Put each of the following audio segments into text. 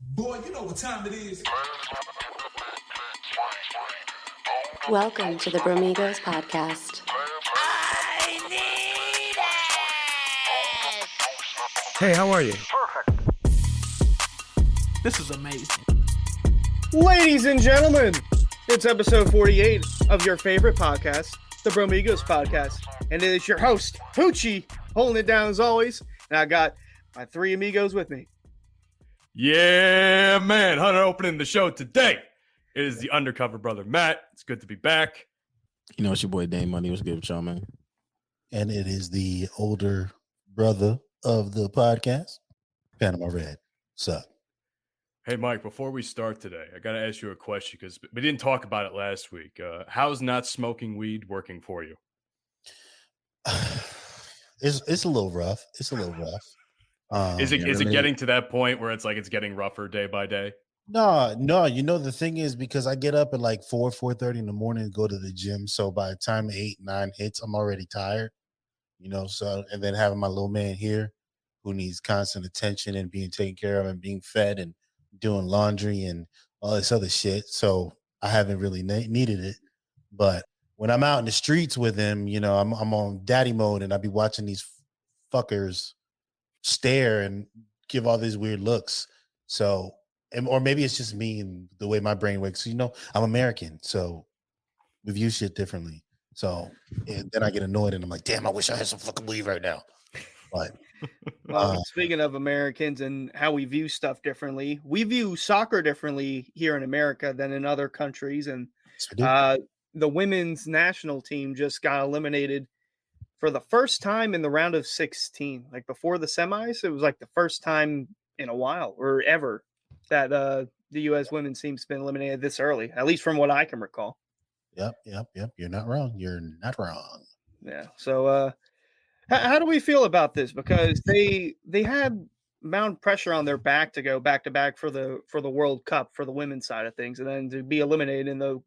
Boy, you know what time it is. Welcome to the Bromigos podcast. I need it! Hey, how are you? This is amazing. Ladies and gentlemen, it's episode 48 of your favorite podcast, the Bromigos podcast. And it is your host, Hoochie, holding it down as always. And I got my three amigos with me. Yeah, man. Hunter opening the show today. It is the undercover brother, Matt. It's good to be back. You know, it's your boy Dame Money. What's good with y'all, man? And it is the older brother of the podcast, Panama Red. Sup? Hey, Mike, before we start today, I got to ask you a question because we didn't talk about it last week. How's not smoking weed working for you? It's a little rough. It's a little rough. Is it getting to that point where it's like it's getting rougher day by day? No. You know, the thing is because I get up at like 4:30 in the morning and go to the gym. So by the time 8, 9 hits, I'm already tired. You know, so and then having my little man here who needs constant attention and being taken care of and being fed and doing laundry and all this other shit. So I haven't really needed it. But when I'm out in the streets with him, you know, I'm on daddy mode and I be watching these fuckers stare and give all these weird looks. So, or maybe it's just me and the way my brain works. You know, I'm American, so we view shit differently. So, and then I get annoyed and I'm like, damn, I wish I had some fucking weed right now. But Speaking of Americans and how we view stuff differently, we view soccer differently here in America than in other countries. And the women's national team just got eliminated for the first time in the round of 16. Like before the semis, it was like the first time in a while or ever that the U.S. women's team's been eliminated this early, at least from what I can recall. Yep. You're not wrong. You're not wrong. Yeah. So how do we feel about this? Because they had mounted pressure on their back to go back to back for the World Cup for the women's side of things, and then to be eliminated in the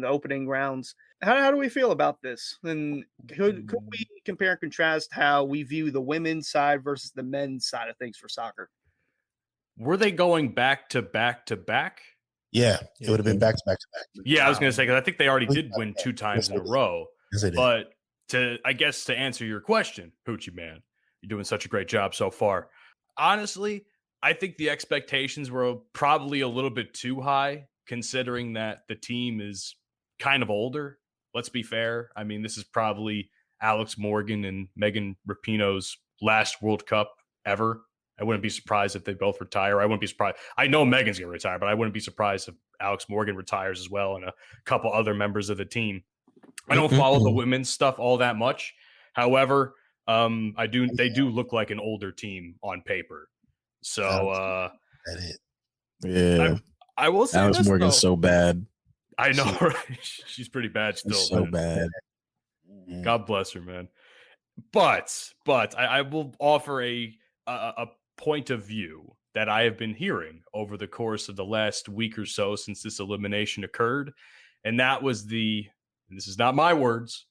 opening rounds. How do we feel about this? And could we compare and contrast how we view the women's side versus the men's side of things for soccer? Were they going back to back to back? Yeah, it would have been back to back to back. Yeah, I was going to say, because I think they already did win 2 times in a row. Yes, they did. But to answer your question, Hoochie man, you're doing such a great job so far. Honestly, I think the expectations were probably a little bit too high, considering that the team is kind of older. Let's be fair. I mean, this is probably Alex Morgan and Megan Rapinoe's last World Cup ever. I wouldn't be surprised if they both retire. I wouldn't be surprised. I know Megan's going to retire, but I wouldn't be surprised if Alex Morgan retires as well and a couple other members of the team. I don't follow the women's stuff all that much. However, they do look like an older team on paper. So Yeah. I will say Alex this, Morgan's though. so bad. I know, right? She's pretty bad still. She's so bad. God bless her, man. But I will offer a point of view that I have been hearing over the course of the last week or so since this elimination occurred. And that was this is not my words,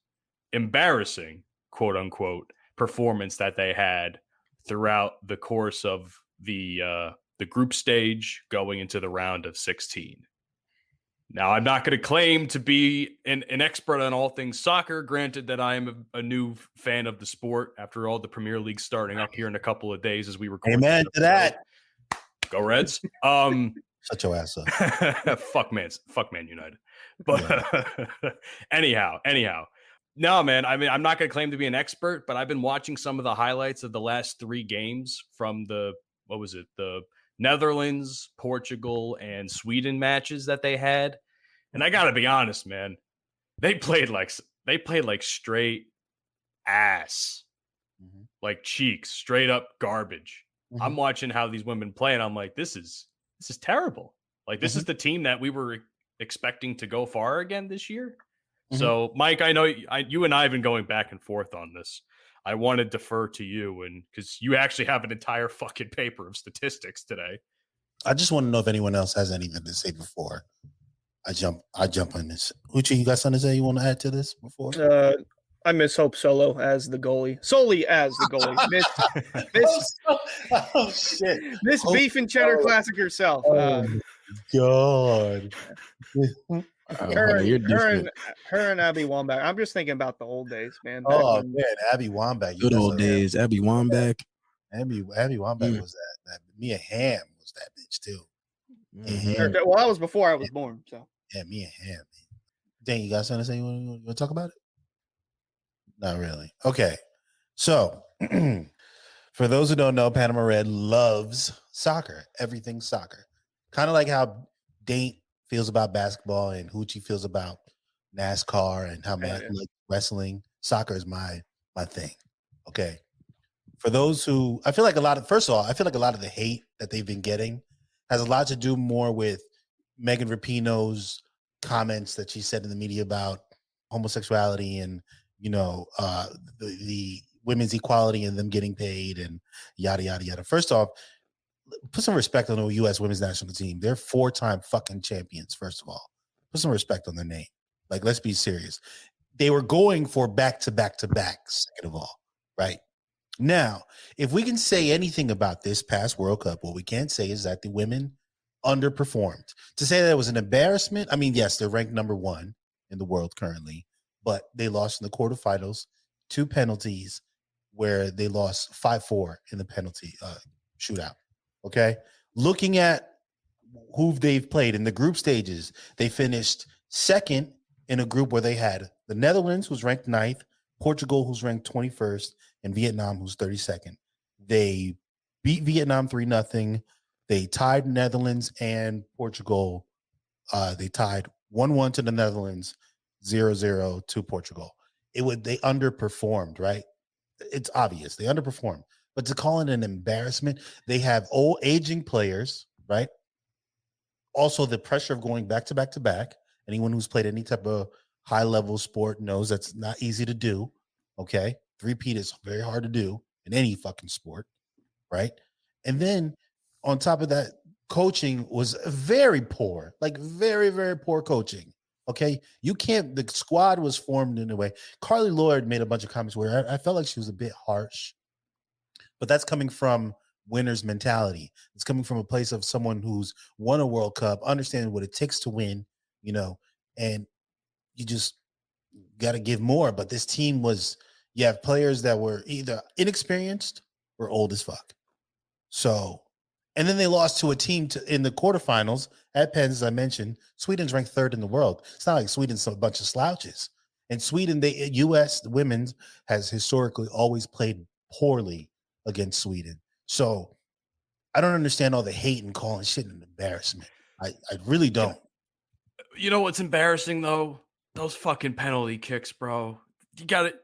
embarrassing, quote unquote, performance that they had throughout the course of the group stage going into the round of 16. Now, I'm not going to claim to be an expert on all things soccer, granted that I am a new fan of the sport after all the Premier League starting up here in a couple of days as we record. Amen to that. Go Reds. Shut your ass up. Fuck Man United. But anyhow. No, man, I mean, I'm not going to claim to be an expert, but I've been watching some of the highlights of the last 3 games from the Netherlands, Portugal, and Sweden matches that they had. And I got to be honest, man, they played like straight ass, like cheeks, straight up garbage. I'm watching how these women play, and I'm like, this is terrible. Like, this is the team that we were expecting to go far again this year. So, Mike, I know you and I have been going back and forth on this. I want to defer to you, and because you actually have an entire fucking paper of statistics today. I just want to know if anyone else has anything to say before I jump on this. Uchi, you got something to say you want to add to this before? I miss Hope Solo as the goalie. Solely as the goalie. Oh shit! Miss Hope Beef and Cheddar Solo. Classic herself. Oh my god! You're different. Her and Abby Wambach. I'm just thinking about the old days, man. Back Oh when- man, Abby Wambach. Good old days. Abby Wambach. Abby Wambach was that. Mia Hamm was that bitch too. Mhm. Well, that was before I was born. So Yeah, Mia Hamm. Dang, you got something to say? You want to talk about it? Not really. Okay. So, for those who don't know, Panama Red loves soccer. Everything soccer. Kind of like how Date feels about basketball and Hoochie feels about NASCAR and how Matt like wrestling. Soccer is my thing. Okay. For those who, I feel like a lot of the hate that they've been getting has a lot to do more with Megan Rapinoe's comments that she said in the media about homosexuality and the women's equality and them getting paid and yada yada yada. First off, put some respect on the U.S. women's national team. They're 4-time fucking champions. First of all, put some respect on their name. Like, let's be serious. They were going for back to back to back. Second of all, right now, if we can say anything about this past World Cup, what we can't say is that the women underperformed. To say that it was an embarrassment, I mean, yes, they're ranked number 1 in the world currently, but they lost in the quarterfinals, 2 penalties, where they lost 5-4 in the penalty shootout. Okay, looking at who they've played in the group stages, they finished second in a group where they had the Netherlands, who's ranked 9th, Portugal, who's ranked 21st, and Vietnam, who's 32nd. They beat Vietnam 3-0. They tied Netherlands and Portugal. They tied 1-1 to the Netherlands, 0-0 to Portugal. They underperformed, right? It's obvious they underperformed. But to call it an embarrassment, they have old aging players, right? Also, the pressure of going back to back to back. Anyone who's played any type of high level sport knows that's not easy to do. Okay, three-peat is very hard to do in any fucking sport, right? And then on top of that, coaching was very poor, like very, very poor coaching. Okay, the squad was formed in a way. Carly Lloyd made a bunch of comments where I felt like she was a bit harsh, but that's coming from winner's mentality. It's coming from a place of someone who's won a World Cup, understanding what it takes to win, and you just got to give more. But this team you have players that were either inexperienced or old as fuck. So, and then they lost to a team in the quarterfinals at Penn, as I mentioned. Sweden's ranked 3rd in the world. It's not like Sweden's a bunch of slouches. And Sweden, the U.S. women's has historically always played poorly against Sweden. So I don't understand all the hate and calling shit an embarrassment. I really don't. You know what's embarrassing though? Those fucking penalty kicks, bro. You got it.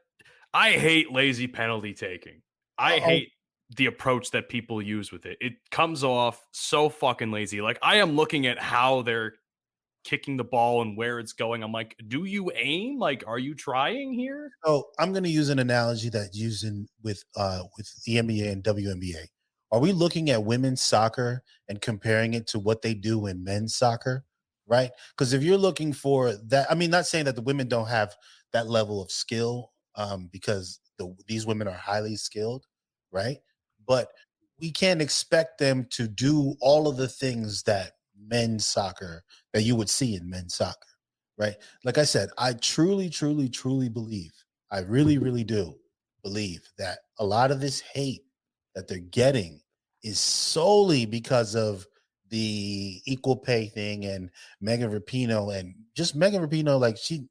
I hate lazy penalty taking. I hate the approach that people use with it. It comes off so fucking lazy. Like, I am looking at how they're kicking the ball and where it's going. I'm like, do you aim? Like, are you trying here? So I'm going to use an analogy that's using with the NBA and WNBA. Are we looking at women's soccer and comparing it to what they do in men's soccer? Right? Because if you're looking for that, I mean, not saying that the women don't have that level of skill, because these women are highly skilled, right? But we can't expect them to do all of the things that men's soccer that you would see in men's soccer, right? Like I said, I truly, truly, truly believe, I really, really do believe that a lot of this hate that they're getting is solely because of the equal pay thing and Megan Rapinoe, and just Megan Rapinoe, like she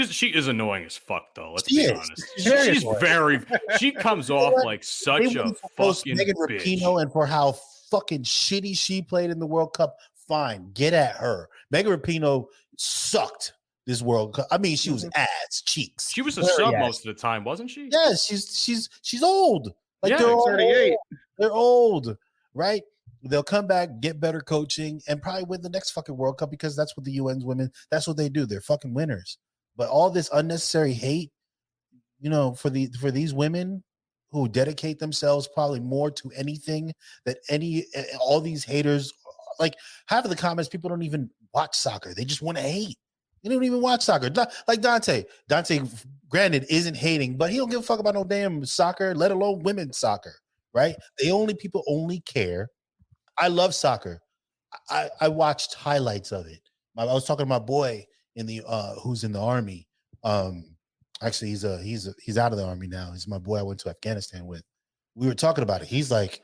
is annoying as fuck though. Let's She be is. honest. She's very She comes off like such a fucking Megan bitch. Rapinoe, and for how fucking shitty she played in the World Cup, fine, get at her. Megan Rapinoe sucked this World Cup. I mean, she was ass cheeks. She was a sub most of the time, wasn't she? Yes, she's old. Like, Yeah, they're all 38. old. They're old, right? They'll come back, get better coaching, and probably win the next fucking World Cup, because that's what the UN's women, that's what they do. They're fucking winners. But all this unnecessary hate, for these women who dedicate themselves probably more to anything that all these haters, like half of the comments, people don't even watch soccer. They just want to hate. He don't even watch soccer. Like Dante. Dante, granted, isn't hating, but he don't give a fuck about no damn soccer, let alone women's soccer, right? People only care. I love soccer. I watched highlights of it. I was talking to my boy in the who's in the army. Actually, he's out of the army now. He's my boy I went to Afghanistan with. We were talking about it. He's like,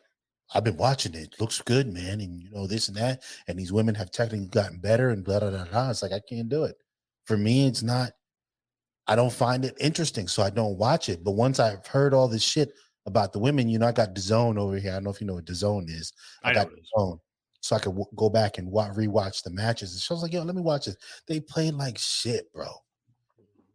I've been watching it. Looks good, man. And this and that. And these women have technically gotten better and blah, blah, blah, blah. It's like, I can't do it. For me, it's not, I don't find it interesting. So I don't watch it. But once I've heard all this shit about the women, I got DAZN over here. I don't know if you know what DAZN is. I got DAZN. So I could go back and rewatch the matches. And she was like, yo, let me watch this. They played like shit, bro.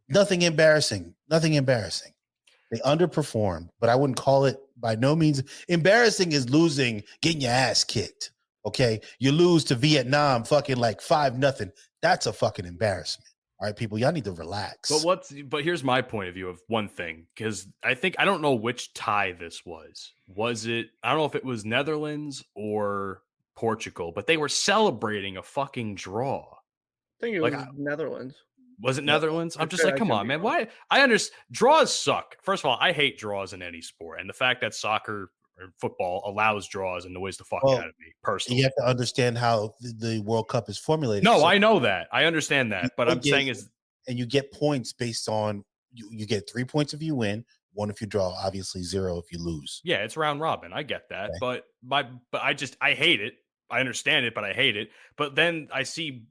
Nothing embarrassing. They underperformed, but I wouldn't call it by no means. Embarrassing is losing, getting your ass kicked. Okay. You lose to Vietnam fucking like 5-0. That's a fucking embarrassment. All right, people, y'all need to relax. But here's my point of view of one thing, because I don't know which tie this was. Was it, I don't know if it was Netherlands or Portugal, but they were celebrating a fucking draw. I think it was Netherlands. Was it Netherlands? I'm just like, come on, man. Why? I understand. Draws suck. First of all, I hate draws in any sport. And the fact that soccer or football allows draws annoys the fuck out of me, personally. You have to understand how the World Cup is formulated. No, I know that. I understand that. But I'm saying is... And you get points based on... You get 3 points if you win, 1 if you draw, obviously 0 if you lose. Yeah, it's round robin. I get that. Okay. But I hate it. I understand it, but I hate it. But then I see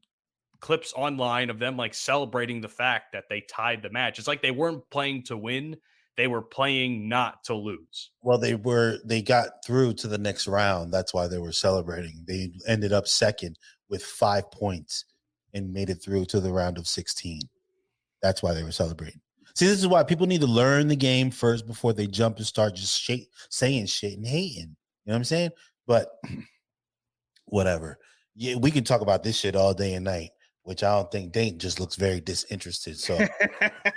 clips online of them like celebrating the fact that they tied the match. It's like they weren't playing to win, they were playing not to lose. Well, they got through to the next round. That's why they were celebrating. They ended up second with 5 points and made it through to the round of 16. That's why they were celebrating. See, this is why people need to learn the game first before they jump and start just saying shit and hating. You know what I'm saying? But whatever. Yeah, we can talk about this shit all day and night, which I don't think Dayton just looks very disinterested. So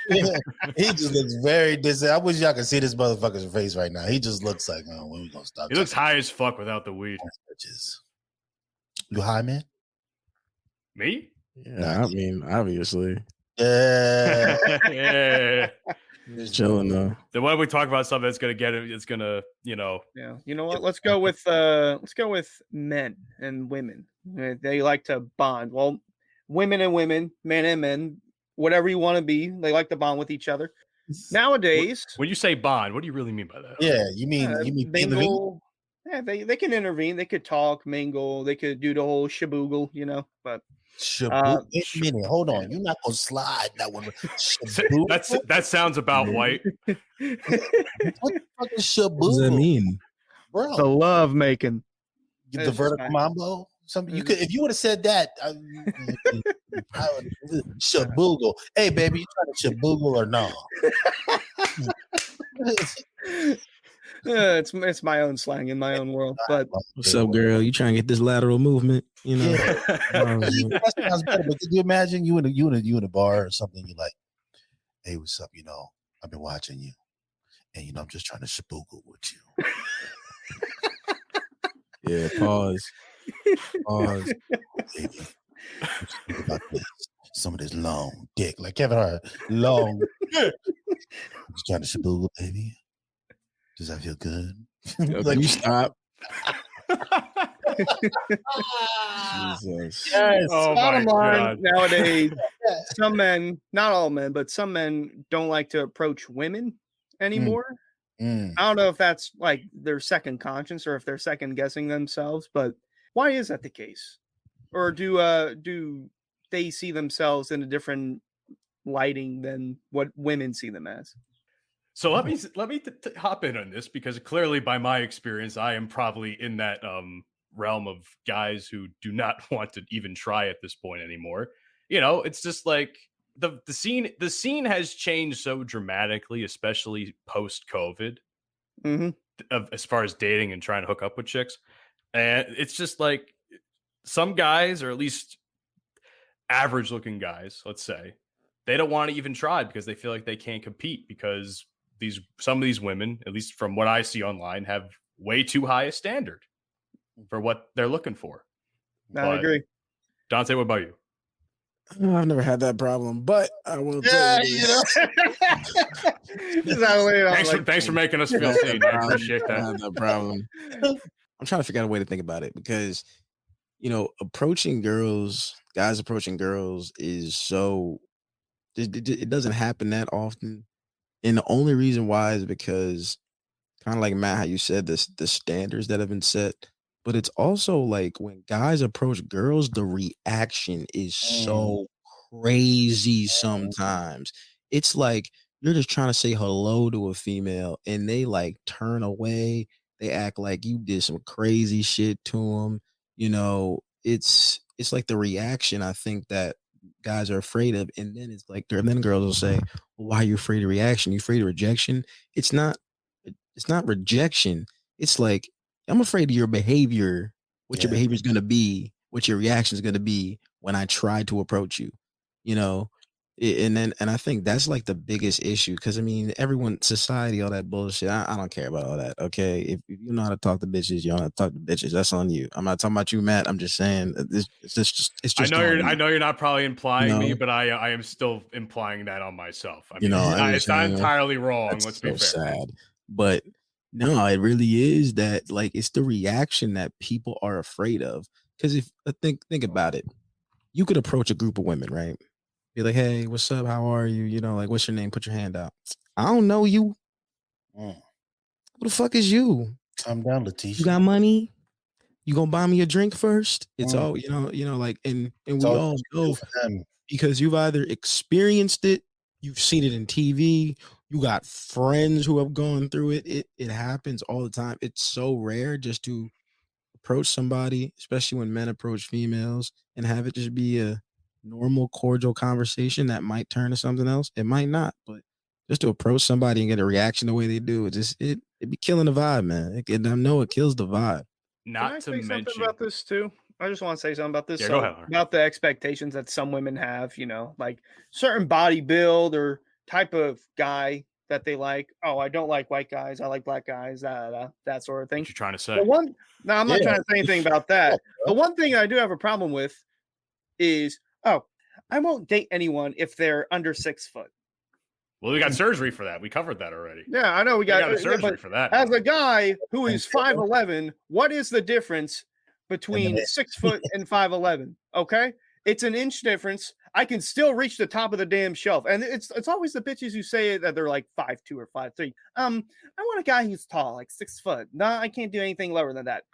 yeah, he just looks very disinterested. I wish y'all could see this motherfucker's face right now. He just looks like, oh, when we gonna stop? He looks high as fuck without the weed. You high, man? Me? Yeah, I mean, obviously. Yeah. Yeah. Just chilling though. Then why don't we talk about something that's gonna get it? It's gonna, Yeah. You know what? Let's go with men and women. They like to bond. Well, women and women, men and men, whatever you want to be, they like to bond with each other. Nowadays, when you say bond, what do you really mean by that? Yeah, you mean mingle? Yeah, they can intervene. They could talk, mingle. They could do the whole shaboogle, but. Hold on, you're not gonna slide that one. That sounds about white. What the fuck is shaboodle? What does that mean, bro? The love making. The vertical mambo. Something you could, if you would have said that, shaboogle. Hey, baby, you trying to shaboogle or no? It's my own slang in my own world. But what's up, girl? You trying to get this lateral movement? That sounds better. But could you imagine you in a bar or something? You're like, hey, what's up? I've been watching you, and I'm just trying to shaboogle with you. Yeah, pause. Baby, think about this. Some of this long dick, like Kevin Hart, long. I'm just trying to shaboogle, baby. Does that feel good? Like, you stop. Jesus. Yes. Bottom line, nowadays, some men, not all men, but some men don't like to approach women anymore. I don't know if that's like their second conscience or if they're second guessing themselves, but why is that the case? Or do they see themselves in a different lighting than what women see them as? So let me hop in on this, because clearly, by my experience, I am probably in that realm of guys who do not want to even try at this point anymore. It's just like the scene has changed so dramatically, especially post COVID, as far as dating and trying to hook up with chicks. And it's just like some guys, or at least average looking guys, let's say, they don't want to even try because they feel like they can't compete, because some of these women, at least from what I see online, have way too high a standard for what they're looking for. I agree. Dante, what about you? I've never had that problem, but I will tell Yeah, you you this. know. Thanks for making us feel seen. I appreciate I that. have that problem. I'm trying to figure out a way to think about it because approaching girls, guys approaching girls is so it doesn't happen that often, and the only reason why is because kind of like Matt, how you said this, the standards that have been set, but it's also like when guys approach girls, the reaction is so crazy sometimes. It's like you're just trying to say hello to a female and they like turn away. They act like you did some crazy shit to them. It's like the reaction I think that guys are afraid of. And then it's like, and then girls will say, well, why are you afraid of reaction? You afraid of rejection? It's not rejection. It's like I'm afraid of your behavior, what your Yeah. behavior is going to be, what your reaction is going to be when I try to approach you. You know, and I think that's like the biggest issue because I mean, everyone, society, all that bullshit. I don't care about all that. Okay, if you know how to talk to bitches, you know how to talk to bitches. That's on you. I'm not talking about you, Matt. I'm just saying it's just on you. I know you're not probably implying me, know? but I am still implying that on myself. I You mean, know, I'm just it's not saying entirely wrong. that's Let's so be fair. sad. But no, it really is that like it's the reaction that people are afraid of. Because if think about it, you could approach a group of women, right? Be like, hey, what's up? How are you? Like, what's your name? Put your hand out. I don't know you. Mm. Who the fuck is you? Calm down, You Letitia. got money? You gonna buy me a drink first? It's Mm. all like, and It's we all all know for them. because you've either experienced it, you've seen it in TV, you got friends who have gone through it. It happens all the time. It's so rare just to approach somebody, especially when men approach females, and have it just be a normal, cordial conversation that might turn to something else. It might not, but just to approach somebody and get a reaction the way they do, it be killing the vibe, man. I know it kills the vibe. Can I Not to say something mention, about this too? I just want to say something about this. yeah, go So ahead. Hunter. about the expectations that some women have, like certain body build or type of guy that they like. Oh, I don't like white guys. I like black guys. That sort of thing. What you trying to say? No, I'm not Yeah. trying to say anything about that. The one thing I do have a problem with is, I won't date anyone if they're under 6 foot. Well, we got surgery for that. We covered that already. Yeah, I know we We got, got a surgery but for that. as a guy who is 5'11", what is the difference between 6 foot and 5'11"? Okay, it's an inch difference. I can still reach the top of the damn shelf, and it's always the bitches who say that they're like 5'2" or 5'3". I want a guy who's tall, like 6 foot. No, I can't do anything lower than that.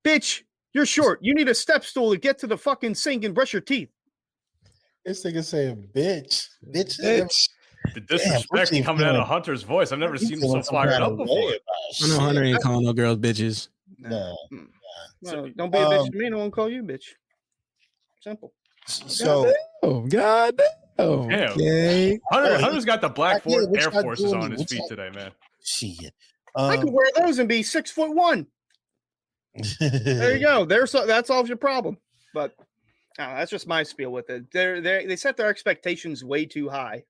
Bitch, you're short. You need a step stool to get to the fucking sink and brush your teeth. This nigga saying bitch. Bitch. The disrespect Damn, coming out of Hunter's voice. I've never seen him so fired up before. I know Hunter ain't calling no girls bitches. No. No, don't be a bitch to me. No one call you bitch. Simple. So Oh God. Oh, Damn. okay. Hunter's got the Black Yeah, what Air y'all Forces doing? on his What feet y'all- today, man. shit. I could wear those and be 6'1". There you go. That solves your problem. But that's just my spiel with it. They set their expectations way too high.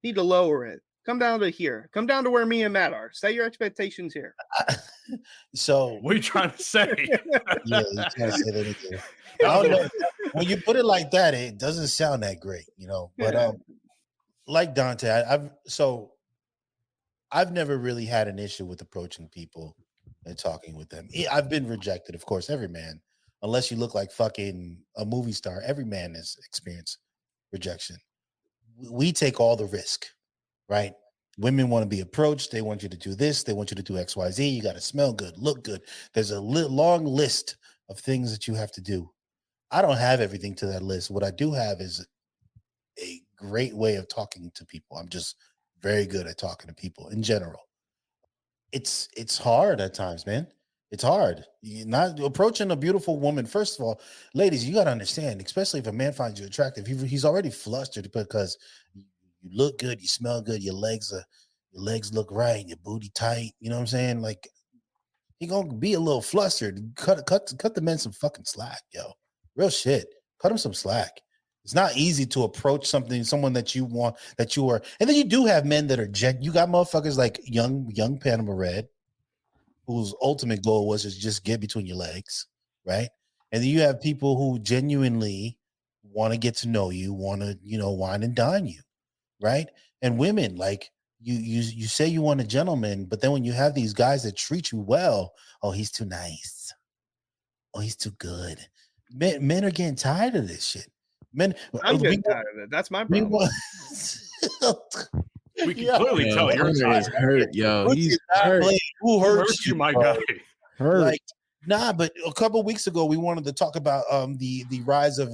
Need to lower it. Come down to here. Come down to where me and Matt are. Set your expectations here. So What are you trying to say? yeah, you can't say that again. I don't know. When you put it like that, it doesn't sound that great, But Yeah. like Dante, I've never really had an issue with approaching people and talking with them. I've been rejected, of course. Every man, unless you look like fucking a movie star, every man has experienced rejection. We take all the risk, right? Women want to be approached. They want you to do this. They want you to do X, Y, Z. You got to smell good, look good. There's a long list of things that you have to do. I don't have everything to that list. What I do have is a great way of talking to people. I'm just very good at talking to people in general. It's hard at times, man. It's hard. You're not approaching a beautiful woman. First of all, ladies, you got to understand, especially if a man finds you attractive, he's already flustered because you look good, you smell good, your legs look right, your booty tight. You know what I'm saying? Like, he gonna be a little flustered. Cut the men some fucking slack, yo. Real shit. Cut him some slack. It's not easy to approach someone that you want, that you are. And then you do have men that are you got motherfuckers like young Panama Red, whose ultimate goal was to just get between your legs, right? And then you have people who genuinely want to get to know you, want to, wine and dine you, right? And women, like you say you want a gentleman, but then when you have these guys that treat you well, oh, he's too nice. Oh, he's too good. Men are getting tired of this shit. I'm getting tired of it. That's my problem. We can clearly tell you're Hunter is hurt, yo. He's hurt. Who hurts Hurts you, my guy. Hurt. Like, nah, but a couple weeks ago we wanted to talk about the rise of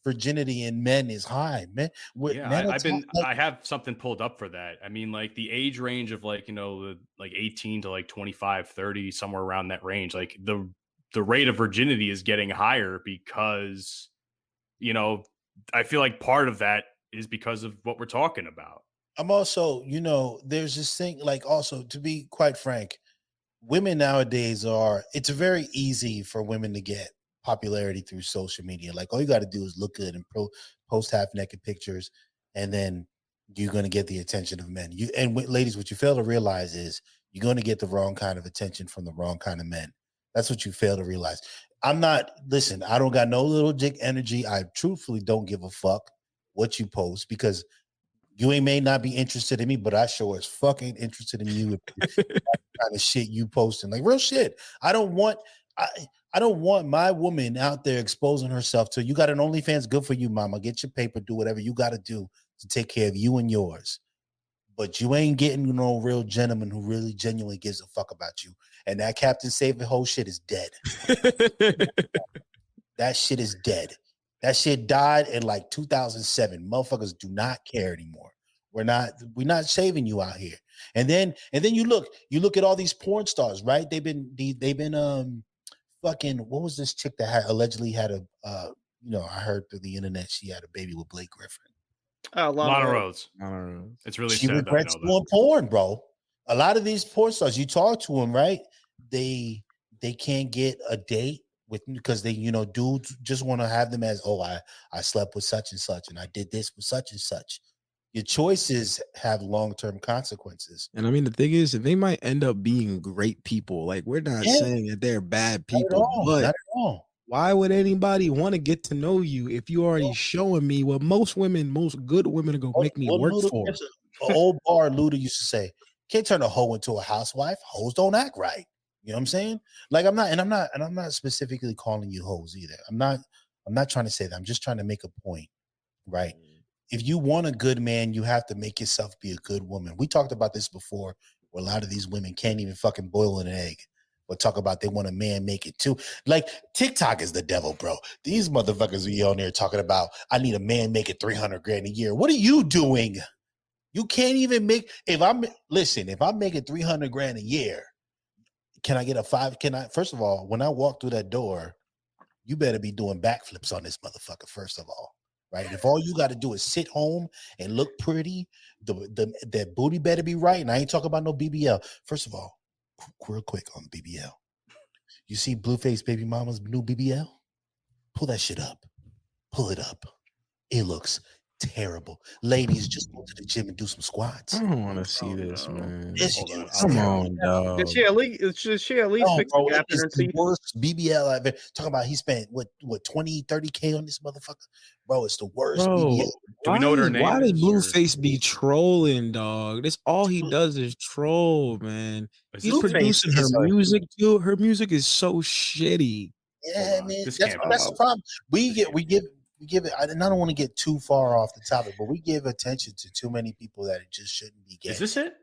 virginity in men is high, man. I have something pulled up for that. I mean, like the age range of like 18 to like 25, 30, somewhere around that range. Like the rate of virginity is getting higher because, I feel like part of that is because of what we're talking about. I'm also, there's this thing, like, also, to be quite frank, women nowadays it's very easy for women to get popularity through social media. Like, all you got to do is look good and post half naked pictures, and then you're going to get the attention of men. Ladies, what you fail to realize is you're going to get the wrong kind of attention from the wrong kind of men. That's what you fail to realize. I don't got no little dick energy. I truthfully don't give a fuck what you post, because you may not be interested in me, but I sure as fucking interested in you. Kind of shit you posting, like real shit. I don't want my woman out there exposing herself to. You got an OnlyFans, good for you, mama. Get your paper, do whatever you got to do to take care of you and yours. But you ain't getting no real gentleman who really genuinely gives a fuck about you. And that Captain Save the whole shit is dead. That shit is dead. That shit died in like 2007. Motherfuckers do not care anymore. We're not saving you out here. And then you look at all these porn stars, right? They've been fucking, what was this chick that allegedly had I heard through the internet she had a baby with Blake Griffin. Lana Rhodes. It's really she sad regrets that I know doing porn, bro. A lot of these porn stars, you talk to them, right? They can't get a date because they, dudes just want to have them as, oh, I slept with such and such, and I did this with such and such. Your choices have long-term consequences. And I mean, the thing is, they might end up being great people. Like, we're not saying that they're bad people, but not at all. Why would anybody want to get to know you if you already showing me what most good women are going to make me work for? An old bar Luda used to say, can't turn a hoe into a housewife. Hoes don't act right. You know what I'm saying? Like, I'm not specifically calling you hoes either. I'm not trying to say that. I'm just trying to make a point, right? If you want a good man, you have to make yourself be a good woman. We talked about this before, where a lot of these women can't even fucking boil an egg, but talk about they want a man make it too. Like, TikTok is the devil, bro. These motherfuckers are on there talking about, I need a man making $300,000 a year. What are you doing? You can't even make, if I'm making $300,000 a year, first of all, when I walk through that door, you better be doing backflips on this motherfucker, first of all. Right. If all you got to do is sit home and look pretty, that booty better be right. And I ain't talking about no BBL. First of all, real quick on BBL. You see Blueface Baby Mama's new BBL? Pull that shit up. Pull it up. It looks terrible. Ladies, just go to the gym and do some squats. I don't want to see this, man. Come on, dog. Did she at least fix the gap in her teeth? Worst BBL I've ever talking about. He spent what 20, 30K on this motherfucker. Bro, it's the worst BBL. Do we know what her name is? Why does Blueface be trolling, dog? That's all he does is troll, man. He's producing her music too. Her music is so shitty. Yeah, man. That's the problem. We give it. I don't want to get too far off the topic, but we give attention to too many people that it just shouldn't be getting. Is this it?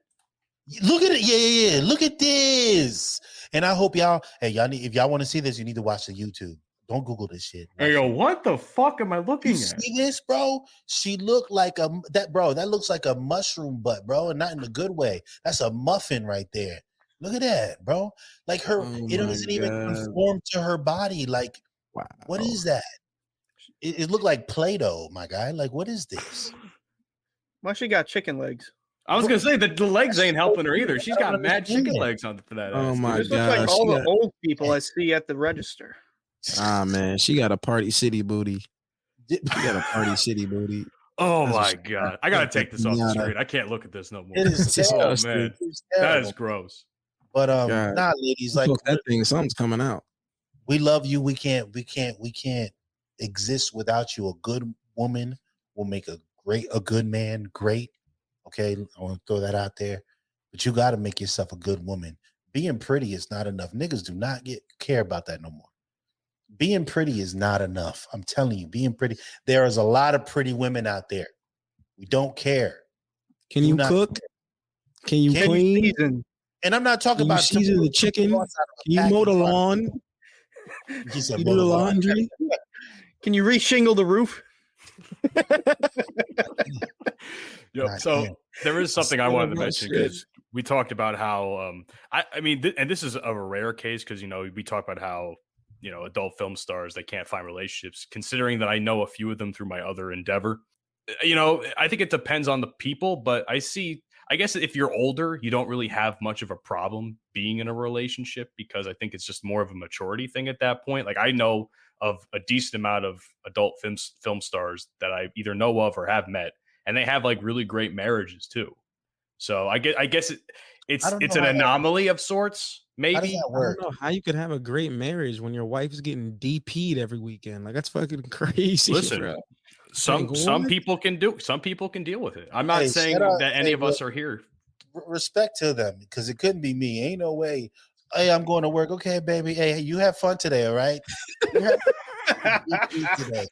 Look at it. Yeah. Look at this. And I hope y'all, if y'all want to see this, you need to watch the YouTube. Don't Google this shit. Hey, yo, what the fuck am I looking at? See this, bro? She looked like that looks like a mushroom butt, bro, and not in a good way. That's a muffin right there. Look at that, bro. Like it doesn't even conform to her body. Like, wow. What is that? It looked like Play-Doh, my guy. Like, what is this? Well, she got chicken legs. I was gonna say that the legs ain't helping her either. She's got mad chicken legs on for that. Oh my god! This looks like all the old people I see at the register. Ah man, she got a Party City booty. She got a Party City booty. Oh my god! I gotta take this off the screen. I can't look at this no more. It is disgusting. Oh man, that is gross. But ladies, like that thing, something's coming out. We love you. We can't exist without you. A good woman will make a good man great. Okay, I want to throw that out there. But you got to make yourself a good woman. Being pretty is not enough. Niggas do not care about that no more. Being pretty is not enough. I'm telling you, being pretty. There is a lot of pretty women out there. We don't care. Can you cook? Can you clean? And I'm not talking about season the chicken. Can you mow the lawn? He said, you do the laundry? Can you reshingle the roof? So there is something I wanted to mention because we talked about how I mean, and this is a rare case because we talk about how adult film stars, they can't find relationships. Considering that I know a few of them through my other endeavor, I think it depends on the people. But I guess if you're older, you don't really have much of a problem being in a relationship because I think it's just more of a maturity thing at that point. Like I know of a decent amount of adult film stars that I either know of or have met, and they have like really great marriages too. So I guess it's an anomaly of sorts. Maybe I don't know how you could have a great marriage when your wife is getting DP'd every weekend. Like that's fucking crazy. Listen, bro. some people can deal with it. I'm not saying that any of us are here. Respect to them because it couldn't be me. Ain't no way. Hey, I'm going to work. Okay, baby. Hey, you have fun today, all right?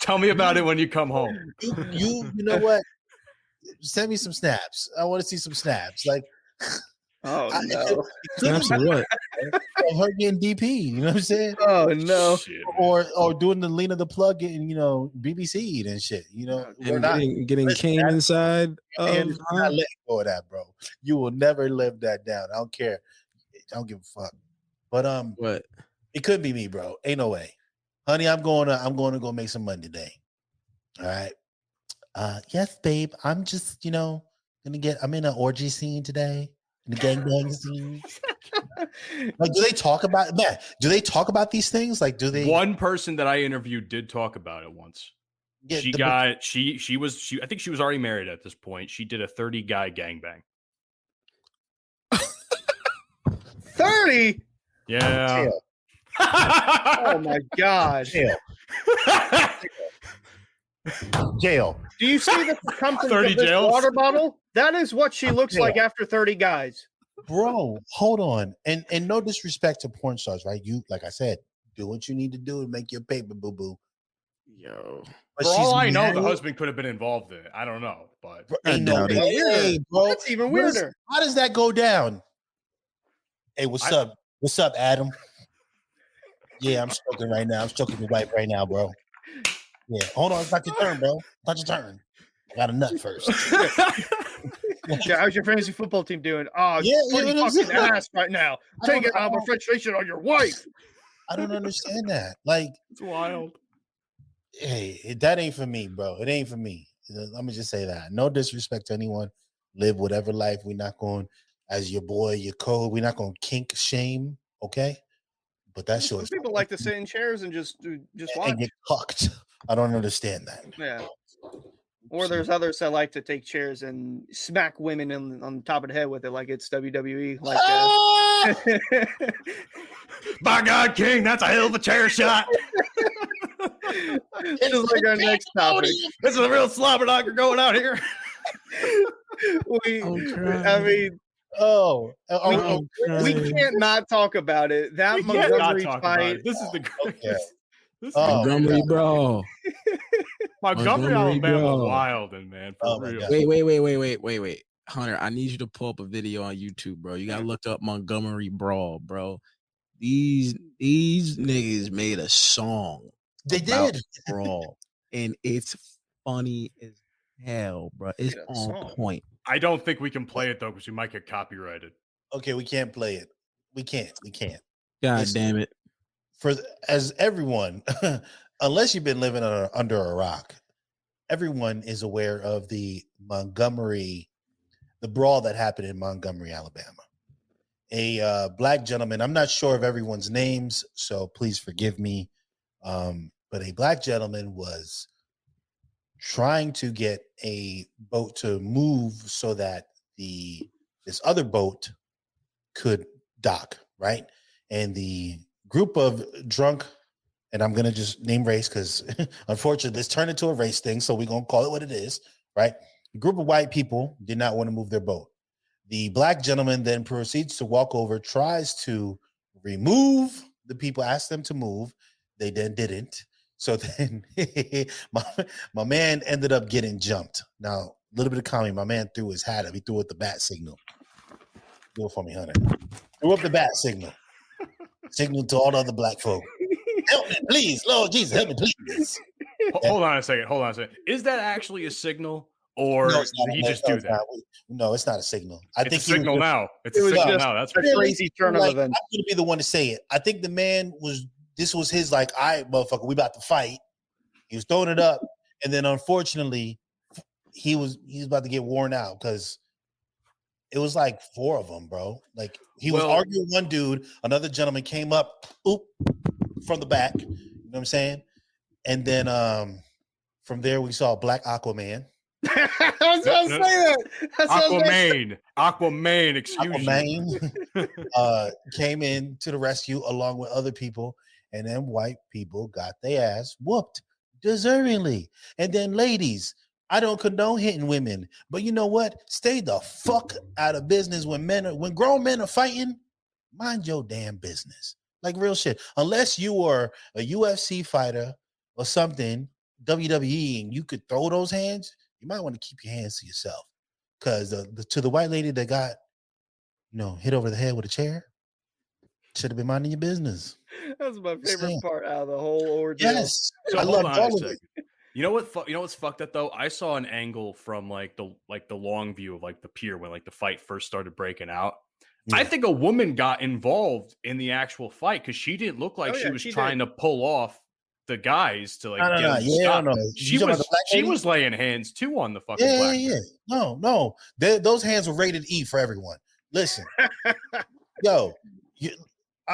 Tell me about it when you come home. You know what? Send me some snaps. I want to see some snaps. Like, oh no, snaps of what? Her getting DP. You know what I'm saying? Oh no. Shit, or doing the lean of the plug, getting BBC'd and shit. And getting came inside. And not letting go of that, bro. You will never live that down. I don't care. I don't give a fuck. But what? It could be me, bro. Ain't no way, honey. I'm going to go make some money today. All right. Yes, babe. I'm just, I'm in an orgy scene today. In the gangbang scene. Like, do they talk about do they talk about these things? Like, do they? One person that I interviewed did talk about it once. Yeah, I think she was already married at this point. She did a 30 guy gangbang. 30? Yeah. Oh my god. Jail. Do you see the circumference of this water bottle? That is what she looks like after 30 guys. Bro, hold on. And no disrespect to porn stars, right? You, like I said, do what you need to do to make your paper, boo-boo. Yo. But for all I know, the husband could have been involved in it. I don't know, but hey, bro, that's even weirder. How does that go down? Hey, what's up? What's up, Adam? Yeah, I'm stroking right now. I'm stroking your wife right now, bro. Yeah, hold on. It's not your turn, bro. It's not your turn. I got a nut first. How's your fantasy football team doing? Oh, pretty fucking ass right now. Take it out of frustration on your wife. I don't understand that. Like, it's wild. Hey, that ain't for me, bro. It ain't for me. Let me just say that. No disrespect to anyone. Live whatever life. We're not going, as your boy, your code. We're not going to kink shame, okay? But that's Some people like to sit in chairs and just watch. And get cucked. I don't understand that. Yeah. Or there's others that like to take chairs and smack women on the top of the head with it like it's WWE. Like, by God, King, that's a hell of a chair shot. This is like our next topic. This is a real slobber knocker going out here. We can't not talk about it. That Montgomery fight. This is the greatest. Montgomery Brawl. Montgomery, Alabama, wild and man. For real. Wait. Hunter, I need you to pull up a video on YouTube, bro. You gotta look up Montgomery Brawl, bro. These niggas made a song. They did Brawl, and it's funny as hell, bro. It's on point. I don't think we can play it though because we might get copyrighted. Okay, we can't play it. We can't. God damn it. As everyone, unless you've been living under a rock, everyone is aware of the brawl that happened in Montgomery, Alabama. A black gentleman, I'm not sure of everyone's names, so please forgive me. But a black gentleman was trying to get a boat to move so that this other boat could dock, right? And the group of drunk and I'm gonna just name race because unfortunately this turned into a race thing, so we're gonna call it what it is, right? A group of white people did not want to move their boat. The black gentleman then proceeds to walk over, tries to remove the people, asked them to move. They then didn't. So then my man ended up getting jumped. Now, a little bit of comedy. My man threw his hat up. He threw up the bat signal. Do it for me, Hunter. Threw up the bat signal. Signal to all the other black folk. Help me, please. Lord Jesus, help me, please. Hold on a second. Is that actually a signal, or No, it's not. did he No, just no, do it's that? not. No, it's not a signal. I It's think a he was signal just- now. It's It a was signal just now. That's a for sure. crazy turn of like, events. I'm gonna be the one to say it. I think the man was. This was his like, all right, motherfucker, we about to fight. He was throwing it up, and then unfortunately, he was about to get worn out because it was like 4 of them, bro. Like he was Well- arguing with one dude, another gentleman came up, oop, from the back. You know what I'm saying? And then from there we saw Black Aquaman. I was about to say that. That's what I was gonna say. Aquaman, excuse you. Aquaman came in to the rescue along with other people, and then white people got their ass whooped deservingly. And then, ladies, I don't condone hitting women, but you know what? Stay the fuck out of business when grown men are fighting. Mind your damn business, like real shit. Unless you are a UFC fighter or something, WWE, and you could throw those hands, you might want to keep your hands to yourself. Because to the white lady that got, hit over the head with a chair, should have been minding your business. That's my favorite saying. part out of the whole ordeal. Yes, So I hold loved on a all of second. it. You know what? You know what's fucked up though? I saw an angle from like the long view of like the pier when like the fight first started breaking out. Yeah. I think a woman got involved in the actual fight because she didn't look like Oh, she yeah, was she trying to pull off the guys to like No, get no, them to yeah, stop. no. She You talking about was the black she lady? was laying hands too on the fucking Yeah, black. yeah, girl. yeah. No. Those hands were rated E for everyone. Listen, yo,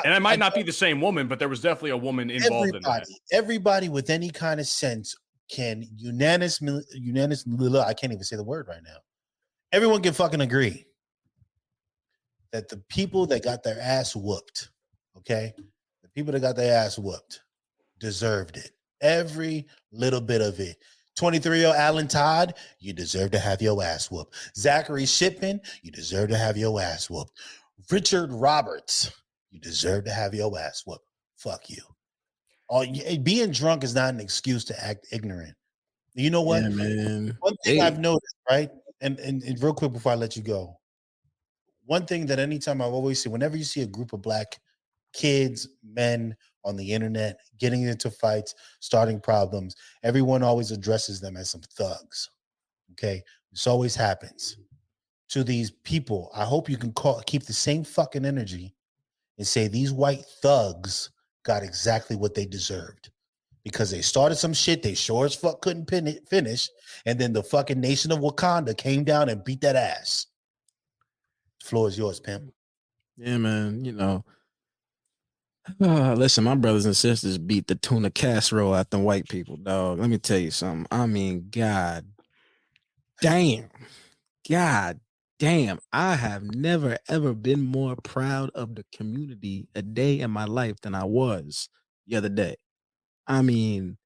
And it might not be the same woman, but there was definitely a woman involved in that. everybody with any kind of sense can unanimously, I can't even say the word right now. Everyone can fucking agree that the people that got their ass whooped, okay, the people that got their ass whooped deserved it. Every little bit of it. 23-year-old Alan Todd, you deserve to have your ass whooped. Zachary Shipman, you deserve to have your ass whooped. Richard Roberts, you deserve to have your ass whooped. Fuck you. Being drunk is not an excuse to act ignorant. You know what? Yeah, man. One thing I've noticed, right? And real quick before I let you go, one thing that anytime I've always seen, whenever you see a group of black kids, men on the internet getting into fights, starting problems, everyone always addresses them as some thugs. Okay, this always happens to these people. I hope you can keep the same fucking energy and say these white thugs got exactly what they deserved because they started some shit they sure as fuck couldn't finish, and then the fucking nation of Wakanda came down and beat that ass. The floor is yours, pimp. Yeah, man. Listen, my brothers and sisters beat the tuna casserole out them white people, dog. Let me tell you something. I mean, God damn. I have never, ever been more proud of the community a day in my life than I was the other day. I mean,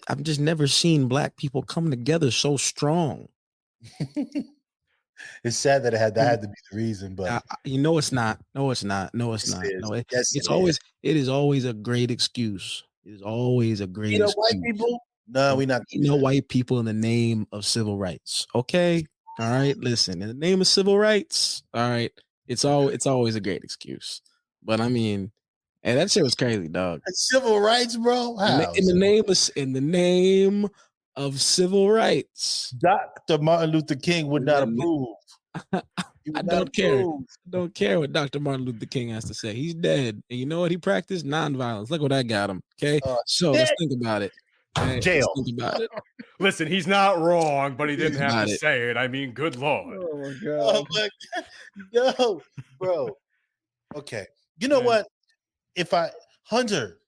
I've just never seen black people come together so strong. It's sad that that had to be the reason, but it's not. No, it's not. No, it's not. No, it is always a great excuse. It is always a great excuse. White people? No, we not. White people in the name of civil rights. Okay. All right. Listen, in the name of civil rights. All right. It's always a great excuse. But I mean, and that shit was crazy, dog. Civil rights, bro. How? In the name of civil rights. Dr. Martin Luther King would not approve. I don't care. I don't care what Dr. Martin Luther King has to say. He's dead. And you know what? He practiced nonviolence. Look what I got him. Okay. So let's think about it. Okay? Jail. Let's think about it. Listen, he's not wrong, but he didn't have Got to it. say it. I mean, good lord. Oh my god. Oh my God. No, bro. Okay. You know what? Hunter,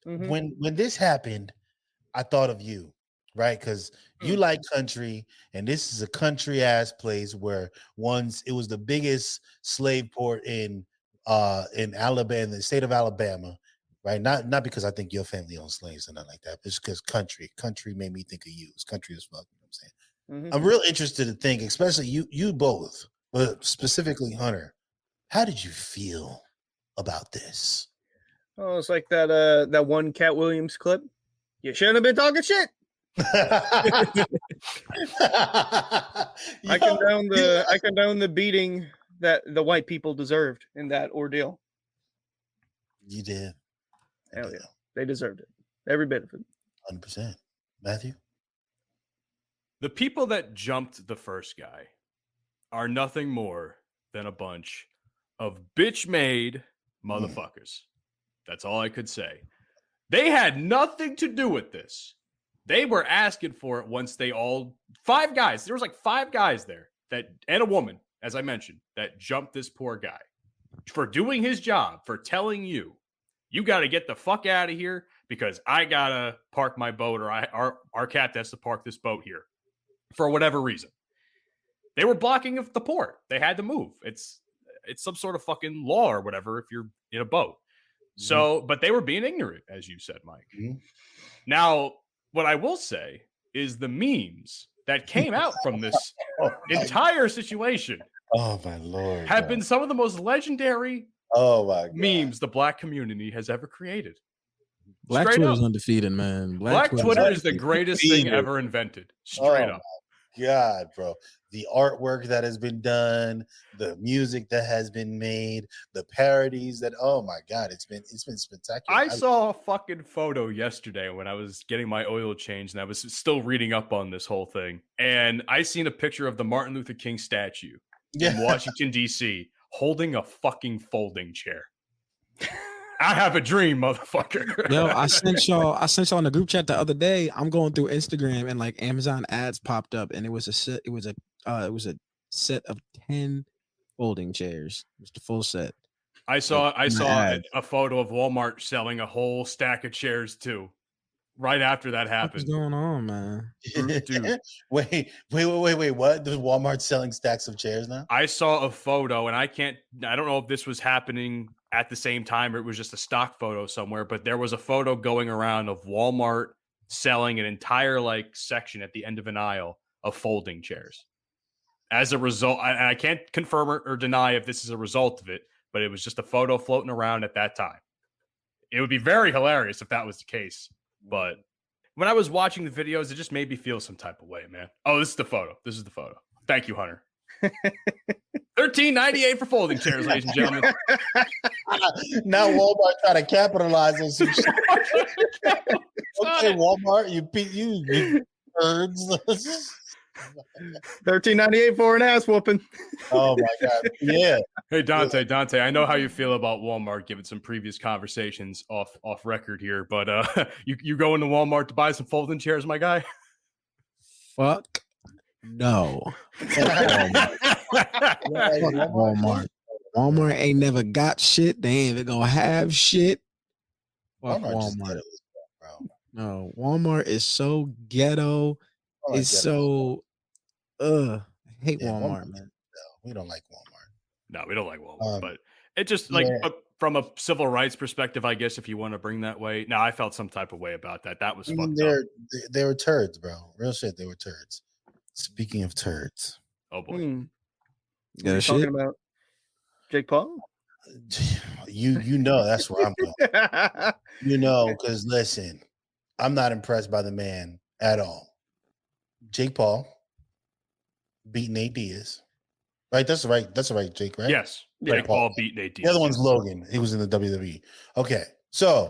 Mhm. when this happened, I thought of you, right? Because you like country, and this is a country ass place where it was the biggest slave port in Alabama, in the state of Alabama. right? Not because I think your family owns slaves or nothing like that, but it's because country made me think of you. It's country as fuck. You know what I'm saying? Mhm. I'm real interested to think, especially you both, but specifically Hunter. How did you feel about this? Oh, it's like that one Cat Williams clip. You shouldn't have been talking shit. I condone the beating that the white people deserved in that ordeal. You did. Hell yeah, they deserved it. Every bit of it. 100%. Matthew? The people that jumped the first guy are nothing more than a bunch of bitch-made motherfuckers. That's all I could say. They had nothing to do with this. They were asking for it once they all... 5 guys. There was like 5 guys there that, and a woman, as I mentioned, that jumped this poor guy for doing his job, for telling you, you got to get the fuck out of here because I got to park my boat or our captain has to park this boat here for whatever reason. They were blocking the port. They had to move. It's some sort of fucking law or whatever if you're in a boat. So, but they were being ignorant, as you said, Mike. Now, what I will say is the memes that came out from this entire situation Oh my Lord. have been some of the most legendary my God. memes the black community has ever created. Black Straight Twitter's up. undefeated, man. Black Twitter's Twitter is the undefeated. greatest thing ever invented. Straight up. God, bro. The artwork that has been done, the music that has been made, the parodies that oh my God, it's been spectacular. I saw a fucking photo yesterday when I was getting my oil change and I was still reading up on this whole thing. And I seen a picture of the Martin Luther King statue in Washington, D.C. holding a fucking folding chair. I have a dream, motherfucker. Yo, I sent y'all in the group chat the other day. I'm going through Instagram and like Amazon ads popped up, and it was a set of 10 folding chairs. It was the full set. I saw a photo of Walmart selling a whole stack of chairs too. Right after that happened. What's going on, man? Dude. Wait. What? Does Walmart selling stacks of chairs now? I saw a photo, and I don't know if this was happening at the same time or it was just a stock photo somewhere, but there was a photo going around of Walmart selling an entire like section at the end of an aisle of folding chairs. As a result, I can't confirm or deny if this is a result of it, but it was just a photo floating around at that time. It would be very hilarious if that was the case. But when I was watching the videos, it just made me feel some type of way, man. Oh, this is the photo. Thank you, Hunter. $13.98 for folding chairs, ladies and gentlemen. Now Walmart trying to capitalize on some shit. Okay, Walmart, you birds. $13.98 for an ass whooping. Oh my God. Yeah. Hey Dante, I know how you feel about Walmart given some previous conversations off record here, but you go into Walmart to buy some folding chairs, my guy? Fuck no. Walmart. Walmart ain't never got shit. They ain't even gonna have shit. Fuck Walmart. No, Walmart is so ghetto. It's so I hate Walmart, man. No, we don't like Walmart. No, we don't like Walmart, but it just like from a civil rights perspective, I guess if you want to bring that way. No, I felt some type of way about that. That was fucked up. They were turds, bro. Real shit, they were turds. Speaking of turds. Oh boy. What are you talking about? Jake Paul? You know that's where I'm going. Because listen, I'm not impressed by the man at all. Jake Paul beat Nate Diaz. Right? That's right, Jake, right? Yes. Jake Paul beat Nate Diaz. The other one's Logan. He was in the WWE. Okay. So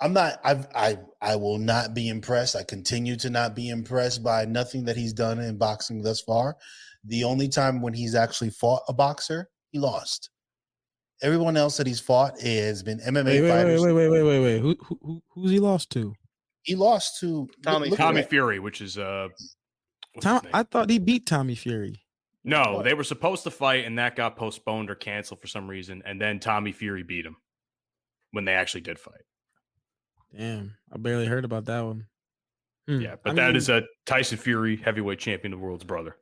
I will not be impressed. I continue to not be impressed by nothing that he's done in boxing thus far. The only time when he's actually fought a boxer, he lost. Everyone else that he's fought has been MMA fighters. Wait. Who's he lost to? He lost to Tommy Fury, which is I thought he beat Tommy Fury. No, they were supposed to fight, and that got postponed or canceled for some reason, and then Tommy Fury beat him when they actually did fight. Damn, I barely heard about that one. Yeah, but that is a Tyson Fury heavyweight champion of the world's brother.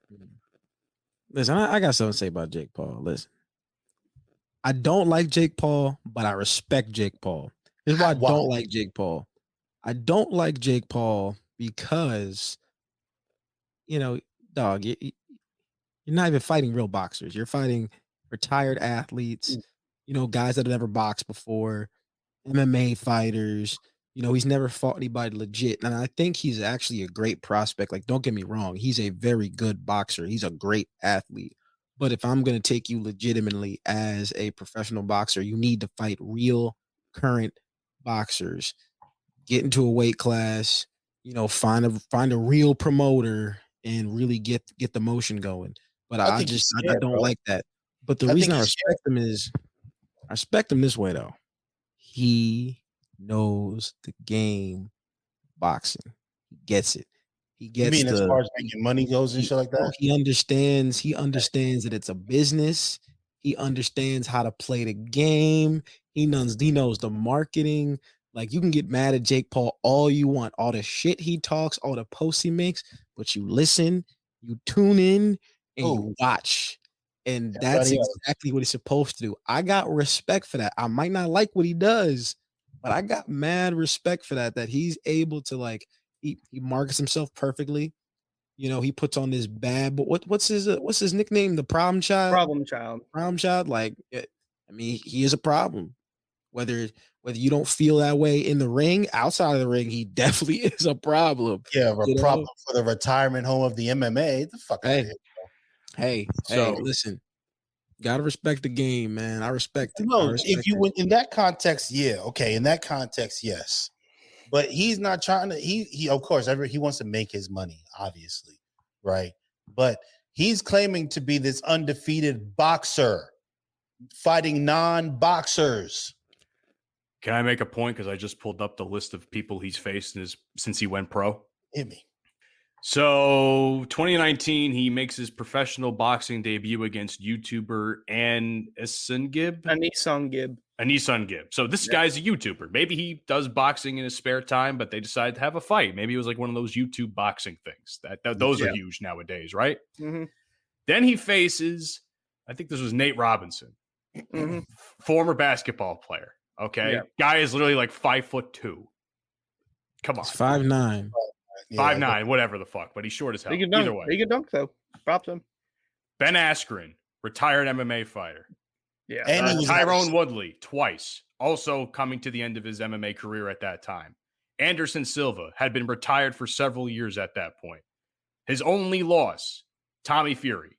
Listen, I got something to say about Jake Paul. Listen, I don't like Jake Paul, but I respect Jake Paul. Here's why I don't like Jake Paul. I don't like Jake Paul because, dog, you're not even fighting real boxers. You're fighting retired athletes, guys that have never boxed before, MMA fighters. He's never fought anybody legit. And I think he's actually a great prospect. Like, don't get me wrong. He's a very good boxer. He's a great athlete. But if I'm going to take you legitimately as a professional boxer, you need to fight real current boxers. Get into a weight class, find a real promoter and really get the motion going. But I don't like that. But the reason I respect him this way though. He knows the game boxing. He gets it. He gets as far as making money goes and shit like that? He understands that it's a business. He understands how to play the game. He knows the marketing. Like, you can get mad at Jake Paul all you want, all the shit he talks, all the posts he makes, but you listen, you tune in, and you watch. And that's exactly what he's supposed to do. I got respect for that. I might not like what he does, but I got mad respect for that he's able to, like, he markets himself perfectly. He puts on this bad, but what's his nickname? The problem child? Problem child. Like, he is a problem. Whether you don't feel that way in the ring, outside of the ring, he definitely is a problem. Yeah, problem for the retirement home of the MMA. The fuck out of here, bro. Hey, listen. Gotta respect the game, man. I respect it. No, if you went in that context, yeah, okay. In that context, yes. But he's not trying to. He of course, he wants to make his money, obviously, right? But he's claiming to be this undefeated boxer, fighting non-boxers. Can I make a point? Because I just pulled up the list of people he's faced since he went pro. Hit me. So 2019, he makes his professional boxing debut against YouTuber Anisong Gib. So this guy's a YouTuber. Maybe he does boxing in his spare time, but they decided to have a fight. Maybe it was like one of those YouTube boxing things. Those are huge nowadays, right? Mm-hmm. Then he faces, I think this was Nate Robinson, former basketball player. Okay, guy is literally like 5'2". Come on, he's 5'9". 5'9", whatever the fuck, but he's short as hell. Either way, he can dunk though. Props him. Ben Askren, retired MMA fighter. Yeah, and Tyrone Woodley twice, also coming to the end of his MMA career at that time. Anderson Silva had been retired for several years at that point. His only loss, Tommy Fury,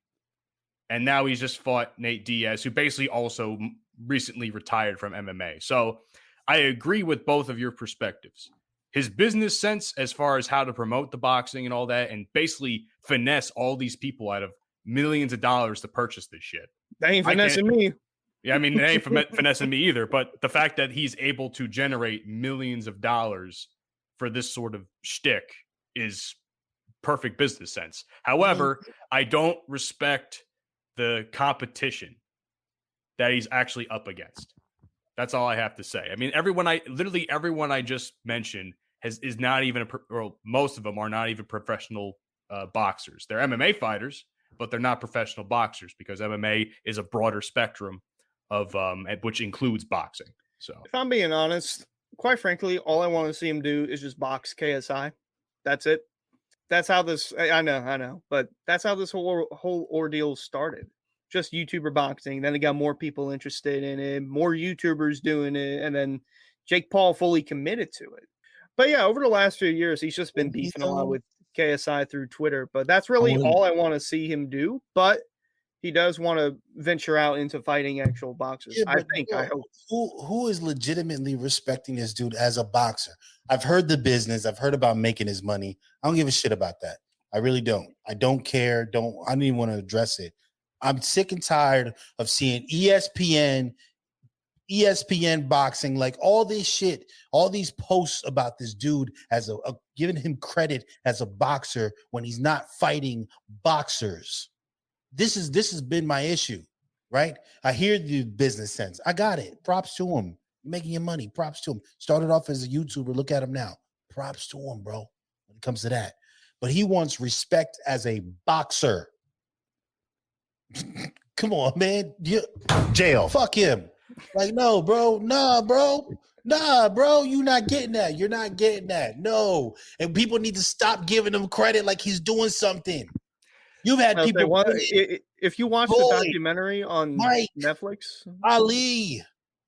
and now he's just fought Nate Diaz, who basically also recently retired from MMA. So I agree with both of your perspectives. His business sense as far as how to promote the boxing and all that, and basically finesse all these people out of millions of dollars to purchase this shit. They ain't finessing me. Yeah, I mean, they ain't finessing me either. But the fact that he's able to generate millions of dollars for this sort of shtick is perfect business sense. However, I don't respect the competition that he's actually up against. That's all I have to say. I mean, everyone I just mentioned is not even most of them are not even professional boxers. They're MMA fighters, but they're not professional boxers because MMA is a broader spectrum of which includes boxing. So, if I'm being honest, quite frankly, all I want to see him do is just box KSI. That's it. That's how this. I know, but that's how this whole ordeal started. Just YouTuber boxing. Then it got more people interested in it, more YouTubers doing it, and then Jake Paul fully committed to it. But yeah, over the last few years, he's just been beefing a lot with KSI through Twitter. But that's really all I want to see him do. But he does want to venture out into fighting actual boxers. Yeah, I hope. Who is legitimately respecting this dude as a boxer? I've heard the business. I've heard about making his money. I don't give a shit about that. I really don't. I don't care. I don't even want to address it. I'm sick and tired of seeing ESPN boxing, like all this shit, all these posts about this dude as a giving him credit as a boxer when he's not fighting boxers. This has been my issue, right? I hear the business sense. I got it. Props to him. You're making your money. Props to him. Started off as a YouTuber. Look at him now. Props to him, bro, when it comes to that. But he wants respect as a boxer. Come on, man. Jail. Fuck him. Like, no, bro. Nah, bro. Nah, bro, you're not getting that. You're not getting that. No. And people need to stop giving him credit like he's doing something. You've had I'll say people if you watch the Floyd, documentary on Mike, Netflix, Ali,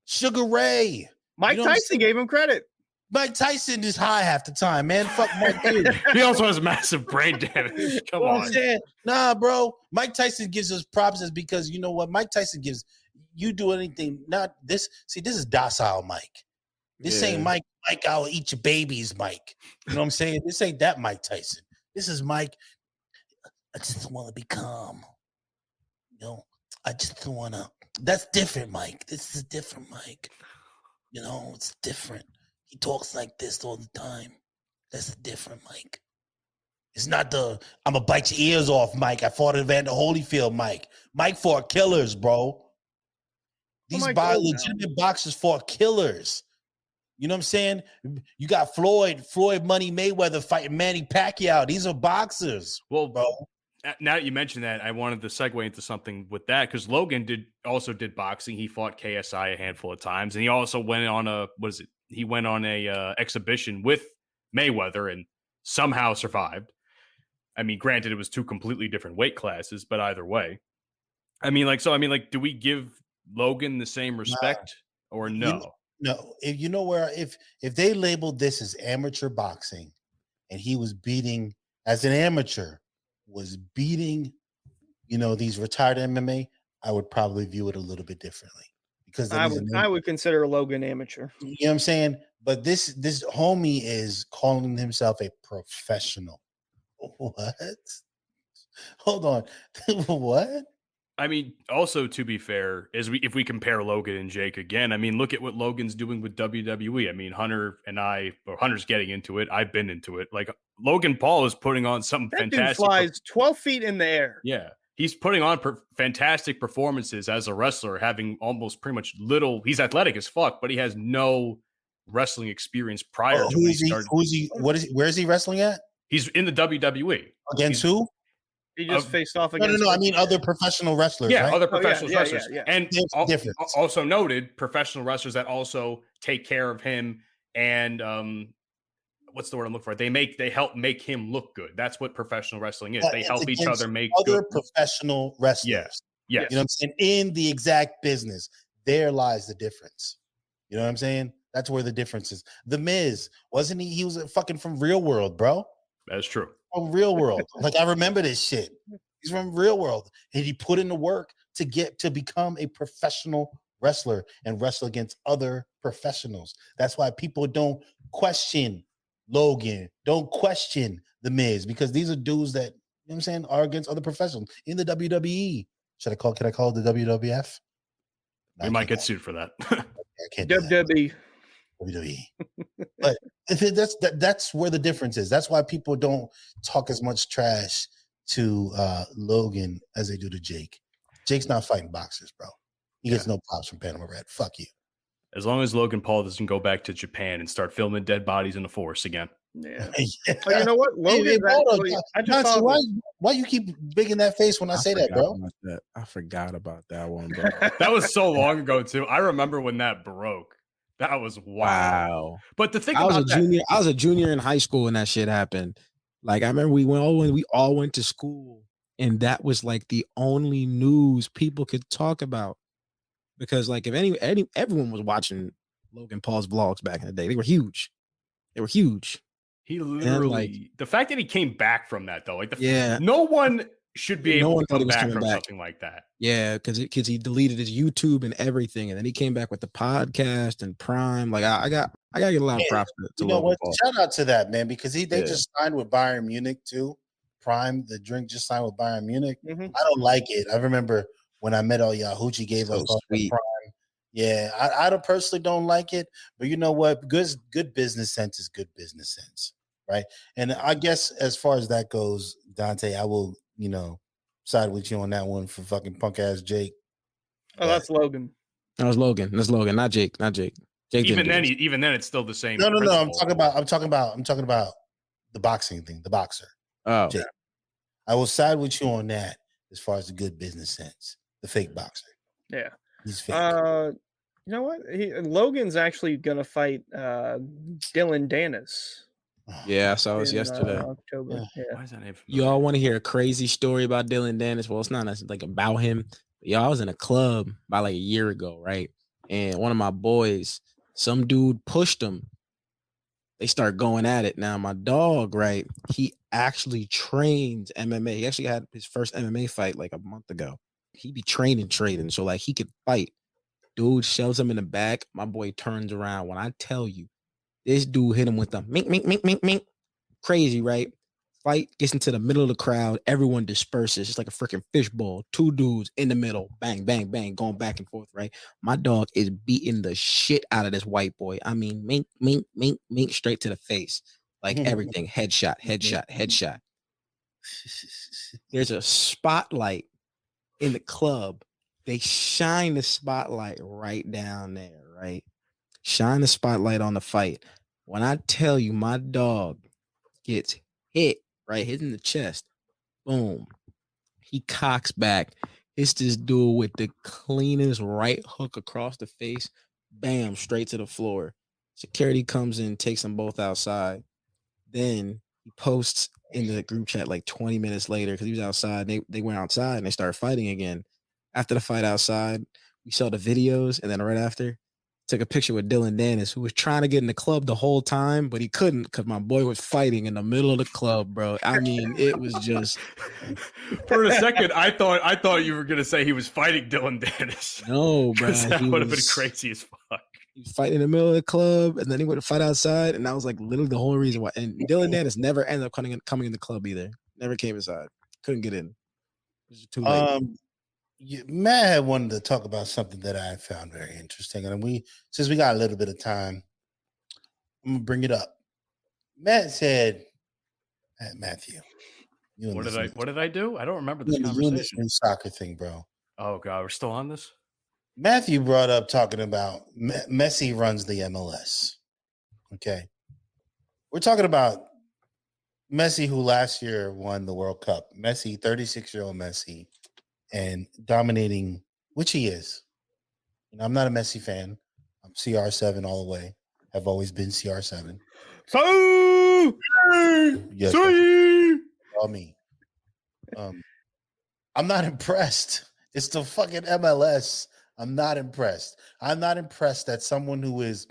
Sugar Ray. Mike You know what I'm Tyson saying? gave him credit. Mike Tyson is high half the time, man. Fuck Mike too. He also has massive brain damage. Come What I'm on. saying? Nah, bro. Mike Tyson gives us props is because you know what? Mike Tyson gives you do anything. Not this. See, this is docile Mike. This ain't Mike. I'll eat your babies, Mike. You know what I'm saying? This ain't that Mike Tyson. This is Mike. I just want to be calm. You know, I just want to. That's different, Mike. This is different, Mike. You know, it's different. He talks like this all the time. That's different, Mike. It's not the I'm gonna bite your ears off, Mike. I fought Evander Holyfield, Mike. Mike fought killers, bro. These legitimate boxers fought killers. You know what I'm saying? You got Floyd Money Mayweather fighting Manny Pacquiao. These are boxers. Well, bro. Now that you mentioned that, I wanted to segue into something with that because Logan did boxing. He fought KSI a handful of times, and he also went on He went on a exhibition with Mayweather and somehow survived. I mean, granted, it was two completely different weight classes, but either way, do we give Logan the same respect or no? No. If they labeled this as amateur boxing, and he was beating as an amateur. Was beating, these retired MMA, I would probably view it a little bit differently because I would consider Logan amateur. You know what I'm saying? But this homie is calling himself a professional. What? Hold on. What? I mean, also to be fair, if we compare Logan and Jake again, I mean, look at what Logan's doing with WWE. I mean, Hunter's getting into it. I've been into it. Like Logan Paul is putting on something that fantastic. Dude flies 12 feet in the air. Yeah. He's putting on fantastic performances as a wrestler, having almost pretty much little. He's athletic as fuck, but he has no wrestling experience prior to when he started. Where is he wrestling at? He's in the WWE. Against who? He just faced off against. No. I mean other professional wrestlers. Yeah, right? other professional wrestlers, and difference. Also noted professional wrestlers that also take care of him and what's the word I'm looking for? They help make him look good. That's what professional wrestling is. They help each other make other good professional wrestlers. Yes. You know what I'm saying? In the exact business, there lies the difference. You know what I'm saying? That's where the difference is. The Miz, wasn't he? He was fucking from Real World, bro. That's true. From Real World. Like I remember this shit. He's from Real World. And he put in the work to become a professional wrestler and wrestle against other professionals. That's why people don't question Logan, don't question the Miz, because these are dudes that, you know what I'm saying, are against other professionals in the WWE. Can I call it the WWF? No, we might get sued for that. I can't do that. WWE. But that's where the difference is. That's why people don't talk as much trash to Logan as they do to Jake. Jake's not fighting boxers, bro. He gets no props from Panama Red. Fuck you. As long as Logan Paul doesn't go back to Japan and start filming dead bodies in the forest again. Yeah. Oh, you know what? Logan, why you keep making that face when I say that, bro? I forgot about that one, bro. That was so long ago too. I remember when that broke. That was wow. But the thing I was a junior in high school when that shit happened. Like I remember we all went to school, and that was like the only news people could talk about. Because like if everyone was watching Logan Paul's vlogs back in the day, they were huge. He literally the fact that he came back from that though, like no one should be able to come back from something like that. Yeah, because he deleted his YouTube and everything, and then he came back with the podcast and Prime. Like I gotta get a lot of props to Logan Paul. Shout out to that, man, because they just signed with Bayern Munich too. Prime, the drink, just signed with Bayern Munich. Mm-hmm. I don't like it. I remember when I met Yahuchi gave us Prime. Yeah, I personally don't like it, but you know what? Good business sense is good business sense, right? And I guess as far as that goes, Dante, I will, side with you on that one for fucking punk ass Jake. Oh, that's Logan. That was Logan. That's Logan, not Jake. Jake even then, it's still the same. No. I'm talking about the boxing thing, the boxer. Oh, Jake. I will side with you on that as far as the good business sense, the fake boxer. Yeah. He's fake. You know what? Logan's actually gonna fight Dylan Dennis Yeah, I saw this in yesterday. October. Yeah. Why is that name familiar? Y'all want to hear a crazy story about Dylan Dennis? Well, it's not like about him. Y'all, I was in a club about like a year ago, right? And one of my boys, some dude pushed him. They start going at it. Now, my dog, right? He actually trains MMA. He actually had his first MMA fight like a month ago. He be trading, so like he could fight. Dude shoves him in the back. My boy turns around. When I tell you, this dude hit him with the mink, mink, mink, mink, mink. Crazy, right? Fight gets into the middle of the crowd. Everyone disperses. It's like a freaking fishbowl. Two dudes in the middle. Bang, bang, bang, going back and forth, right? My dog is beating the shit out of this white boy. I mean, mink, mink, mink, mink, straight to the face. Like everything. Headshot, headshot, headshot. There's a spotlight in the club. They shine the spotlight right down there, right? Shine the spotlight on the fight. When I tell you my dog gets hit, right? Hit in the chest. Boom. He cocks back. Hits this dude with the cleanest right hook across the face. Bam, straight to the floor. Security comes in, takes them both outside. Then he posts in the group chat like 20 minutes later because he was outside. They went outside and they started fighting again. After the fight outside, we saw the videos, and then right after, took a picture with Dylan Dennis, who was trying to get in the club the whole time, but he couldn't because my boy was fighting in the middle of the club, bro. I mean, it was just For a second, I thought you were gonna say he was fighting Dylan Dennis. no, bro. That would have been crazy as fuck. He was fighting in the middle of the club, and then he went to fight outside, and that was like literally the whole reason why. And Dylan Dennis never ended up coming in the club either. Never came inside. Couldn't get in. It was too late. Matt had wanted to talk about something that I found very interesting, and since we got a little bit of time, I'm gonna bring it up. Matt said, Matthew, What did I do? I don't remember this conversation. This soccer thing, bro. Oh god, we're still on this? Matthew brought up talking about Messi runs the MLS. Okay, we're talking about Messi, who last year won the World Cup. Messi, 36-year-old Messi, and dominating, which he is. I'm not a Messi fan. I'm CR7 all the way. Have always been CR7. So Yes, all me. I'm not impressed. It's the fucking MLS. I'm not impressed. I'm not impressed that someone who is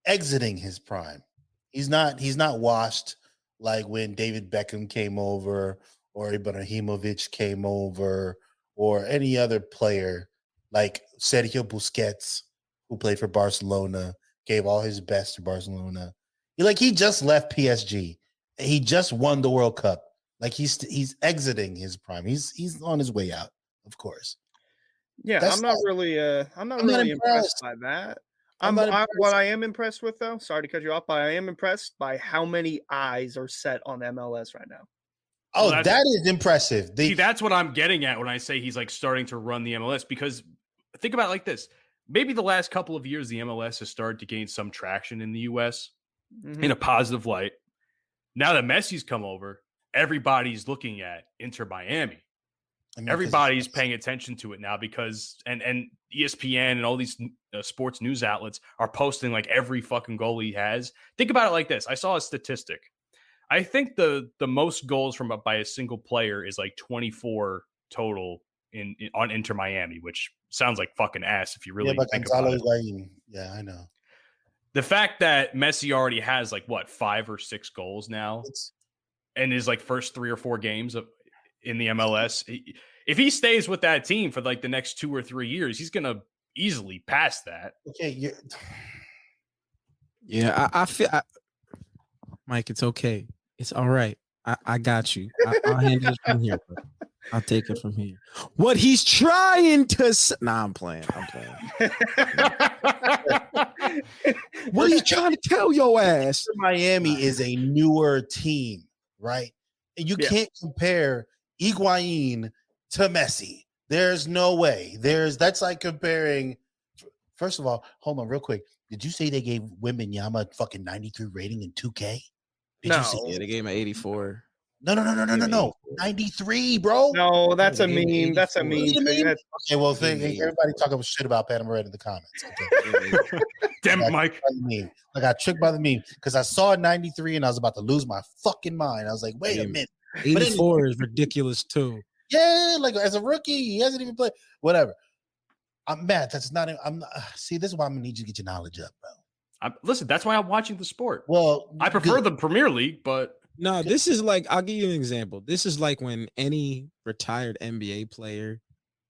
exiting his prime. He's not washed like when David Beckham came over, or Ibrahimovic came over, or any other player like Sergio Busquets, who played for Barcelona, gave all his best to Barcelona. He just left PSG. He just won the World Cup. Like he's exiting his prime. He's on his way out, of course. Yeah, I'm not really impressed by that. What I am impressed with, though, sorry to cut you off, but I am impressed by how many eyes are set on MLS right now. Oh, well, that is impressive. See, that's what I'm getting at when I say he's like starting to run the MLS, because think about it like this. Maybe the last couple of years, the MLS has started to gain some traction in the US in a positive light. Now that Messi's come over, everybody's looking at Inter Miami. Everybody's paying attention to it now because and ESPN and all these sports news outlets are posting like every fucking goal he has. Think about it like this. I saw a statistic. I think the most goals by a single player is like 24 total on Inter Miami, which sounds like fucking ass if you really think about it. Yeah, I know. The fact that Messi already has like 5 or 6 goals now in his like first 3 or 4 games in the MLS, if he stays with that team for like the next 2 or 3 years, he's gonna easily pass that. Okay, yeah, I feel, Mike, it's okay. It's all right. I got you. I'll handle it from here. Bro. I'll take it from here. What he's trying to say. Nah, I'm playing. What are you trying to tell your ass? Miami is a newer team, right? And you can't compare Higuain to Messi. There's no way. That's like comparing. First of all, hold on real quick. Did you say they gave Wembanyama a fucking 93 rating in 2K? Did you see? Yeah, they gave him an 84. No. 93, bro. No, that's a Oh, meme. That's a meme. Is it a thing. meme? That's- Okay, well, Meme. everybody talking shit about Panama Red in the comments. Okay. Damn it, I got Mike. tricked by the meme. I got tricked by the meme because I saw 93 and I was about to lose my fucking mind. I was like, wait a Damn. minute. 84 is ridiculous too. Yeah, like as a rookie, he hasn't even played. Whatever. I'm mad. That's not. I'm not. See, this is why I'm gonna need you to get your knowledge up, bro. Listen, that's why I'm watching the sport. Well, I prefer the Premier League, but No, this is like, I'll give you an example. This is like when any retired NBA player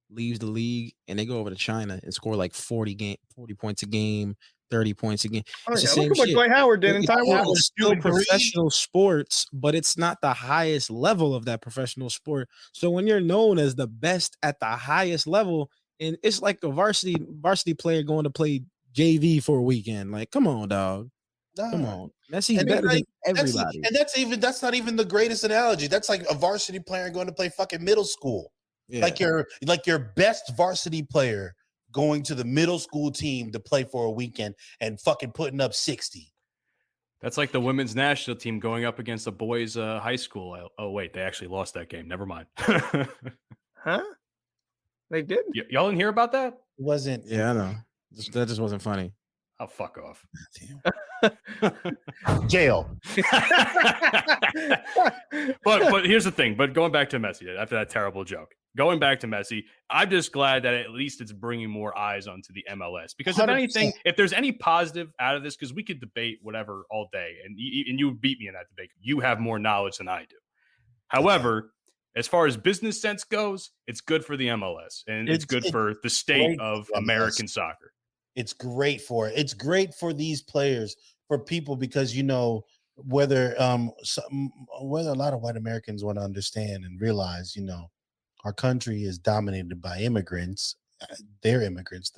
leaves the league and they go over to China and score like 40 points a game, 30 points a game. Oh, It's the yeah, same look at what shit. Dwight Howard did in It's Taiwan. still professional sports, but it's not the highest level of that professional sport. So when you're known as the best at the highest level, and it's like a varsity player going to play JV for a weekend. Like, come on, dog. Come on. Messi's And better like, than everybody. That's not even the greatest analogy. That's like a varsity player going to play fucking middle school. Yeah. Like your best varsity player going to the middle school team to play for a weekend and fucking putting up 60. that's like the women's national team going up against the boys' high school. Oh, wait, they actually lost that game. Never mind. Huh? They did. Y'all didn't hear about that? It wasn't. Yeah, I know. That just wasn't funny. Oh, fuck off. Jail. but here's the thing. But going back to Messi after that terrible joke, going back to Messi, I'm just glad that at least it's bringing more eyes onto the MLS. Because if 100%. anything, if there's any positive out of this, because we could debate whatever all day, and you beat me in that debate. You have more knowledge than I do. However, as far as business sense goes, it's good for the MLS, and it's good for the state of American soccer. It's great for it. It's great for these players, for people, because whether a lot of white Americans want to understand and realize, our country is dominated by immigrants. They're immigrants,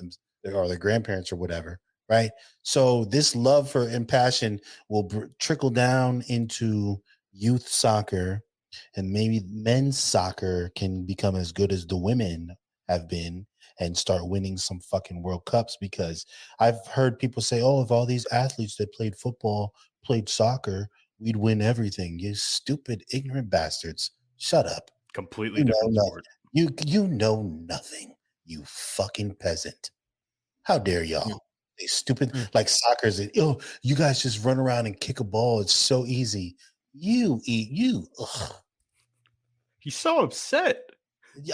or their grandparents or whatever, right? So this love for and passion will trickle down into youth soccer, and maybe men's soccer can become as good as the women have been and start winning some fucking World Cups. Because I've heard people say, oh, if all these athletes that played football played soccer, we'd win everything. You stupid, ignorant bastards. Shut up. Completely different sport. You know nothing, you fucking peasant. How dare y'all? They stupid, like soccer's, you guys just run around and kick a ball. It's so easy. Ugh. He's so upset.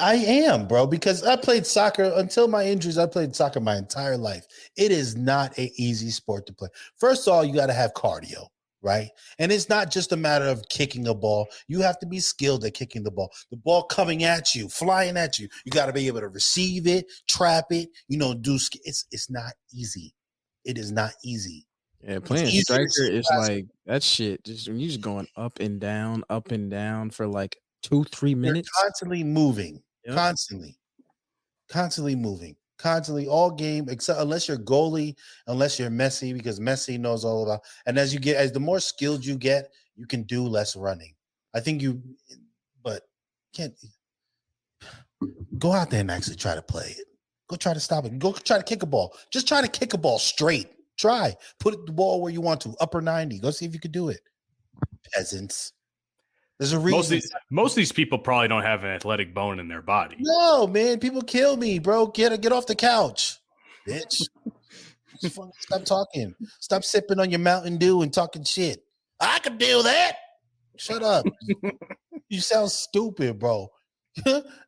I am, bro, because I played soccer until my injuries. I played soccer my entire life. It is not an easy sport to play. First of all, you got to have cardio, right? And it's not just a matter of kicking a ball. You have to be skilled at kicking the ball. The ball coming at you, flying at you. You got to be able to receive it, trap it, it's not easy. It is not easy. Yeah, playing striker is like that shit. Just when you just going up and down for like 2-3 minutes. You're constantly moving, constantly moving, constantly all game, except unless you're goalie, unless you're Messi, because Messi knows all about. And as the more skilled you get, you can do less running. I think but can't go out there and actually try to play it. Go try to stop it. Go try to kick a ball. Just try to kick a ball straight. Try. Put the ball where you want to, upper 90. Go see if you could do it. Peasants. There's a reason. Most of these people probably don't have an athletic bone in their body. No, man. People kill me, bro. Get off the couch, bitch. Stop talking. Stop sipping on your Mountain Dew and talking shit. I can do that. Shut up. You sound stupid, bro.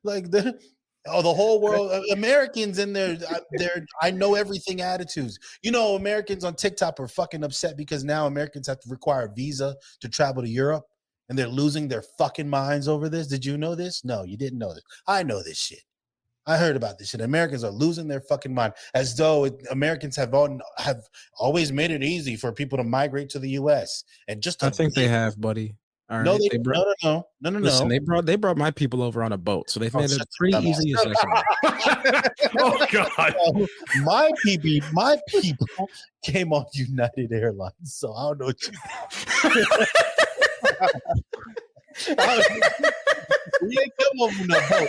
Like the whole world, Americans in their I know everything attitudes. Americans on TikTok are fucking upset because now Americans have to require a visa to travel to Europe, and they're losing their fucking minds over this. Did you know this? No, you didn't know this. I know this shit. I heard about this shit. Americans are losing their fucking mind, as though Americans have always made it easy for people to migrate to the U.S. and just. I think they have, buddy. All right. No, no. Listen, they brought my people over on a boat, so they've made it pretty easy. Oh God! My people came on United Airlines, so I don't know what we ain't come over no boat.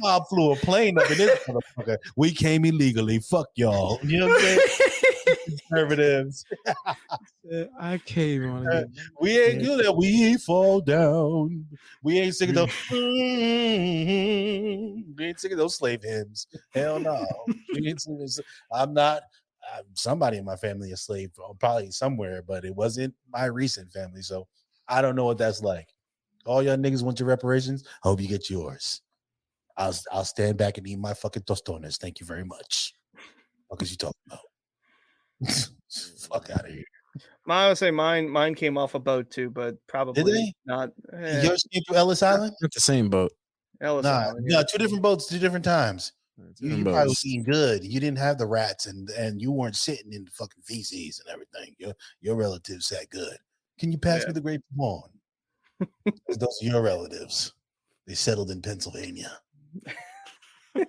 I flew a plane up in this motherfucker. We came illegally. Fuck y'all. You know what I'm saying? Conservatives. I came on it. We ain't good at we fall down. We ain't singing those. We ain't singing those slave hymns. Hell no. We ain't singing, I'm not. Somebody in my family is slave, probably somewhere, but it wasn't my recent family, so I don't know what that's like. All y'all niggas want your reparations. I hope you get yours. I'll stand back and eat my fucking tostones. Thank you very much. What is you talking about? Fuck out of here. I would say mine came off a boat too, but probably Did they? not. Yours came through Ellis Island? Not the same boat. Ellis Nah, Island, yeah. no, two different boats, two different times. You probably was eating good. You didn't have the rats, and you weren't sitting in the fucking feces and everything. Your relatives sat good. Can you pass me the grape Vaughn? Those are your relatives. They settled in Pennsylvania. Damn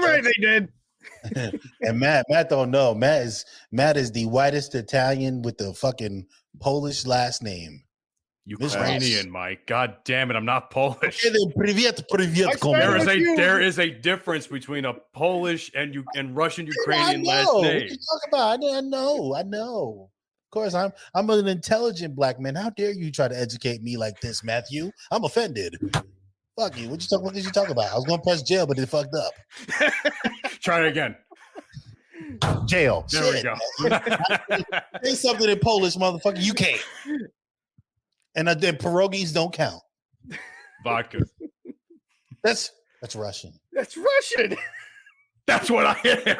right they did. And Matt don't know. Matt is the whitest Italian with the fucking Polish last name. Ukrainian, Mike. God damn it, I'm not Polish. Okay, then, привет. There is a difference between a Polish and Russian Ukrainian last name. What you talking about? I know. Of course, I'm an intelligent black man. How dare you try to educate me like this, Matthew? I'm offended. Fuck you. What did you talk about? I was gonna press jail, but it fucked up. Try it again. Jail. There we go. Say something in Polish, motherfucker. You can't. And then pierogies don't count. Vodka. That's Russian. That's Russian. That's what I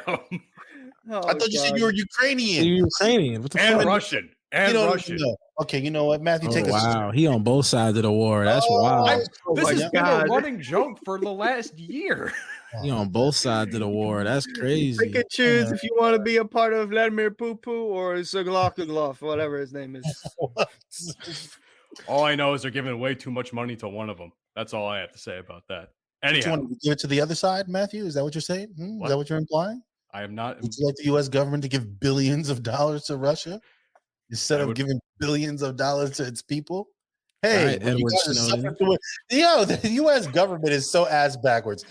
am. Oh, I thought you said you were Ukrainian. You're Ukrainian. What the and fuck? Russian. And Russian. Okay, you know what, Matthew? Take us. Wow, he on both sides of the war. That's wild. This has been a running joke for the last year. He on both sides of the war. That's crazy. You can choose if you want to be a part of Vladimir Poo-Poo or Zaglokulov, whatever his name is. All I know is they're giving way too much money to one of them. That's all I have to say about that. Anyhow, you want to give it to the other side, Matthew? Is that what you're saying? Is that what you're implying? I am not. Would you like the U.S. government to give billions of dollars to Russia instead of giving billions of dollars to its people? Hey, right, Edward Snowden. The U.S. government is so ass backwards.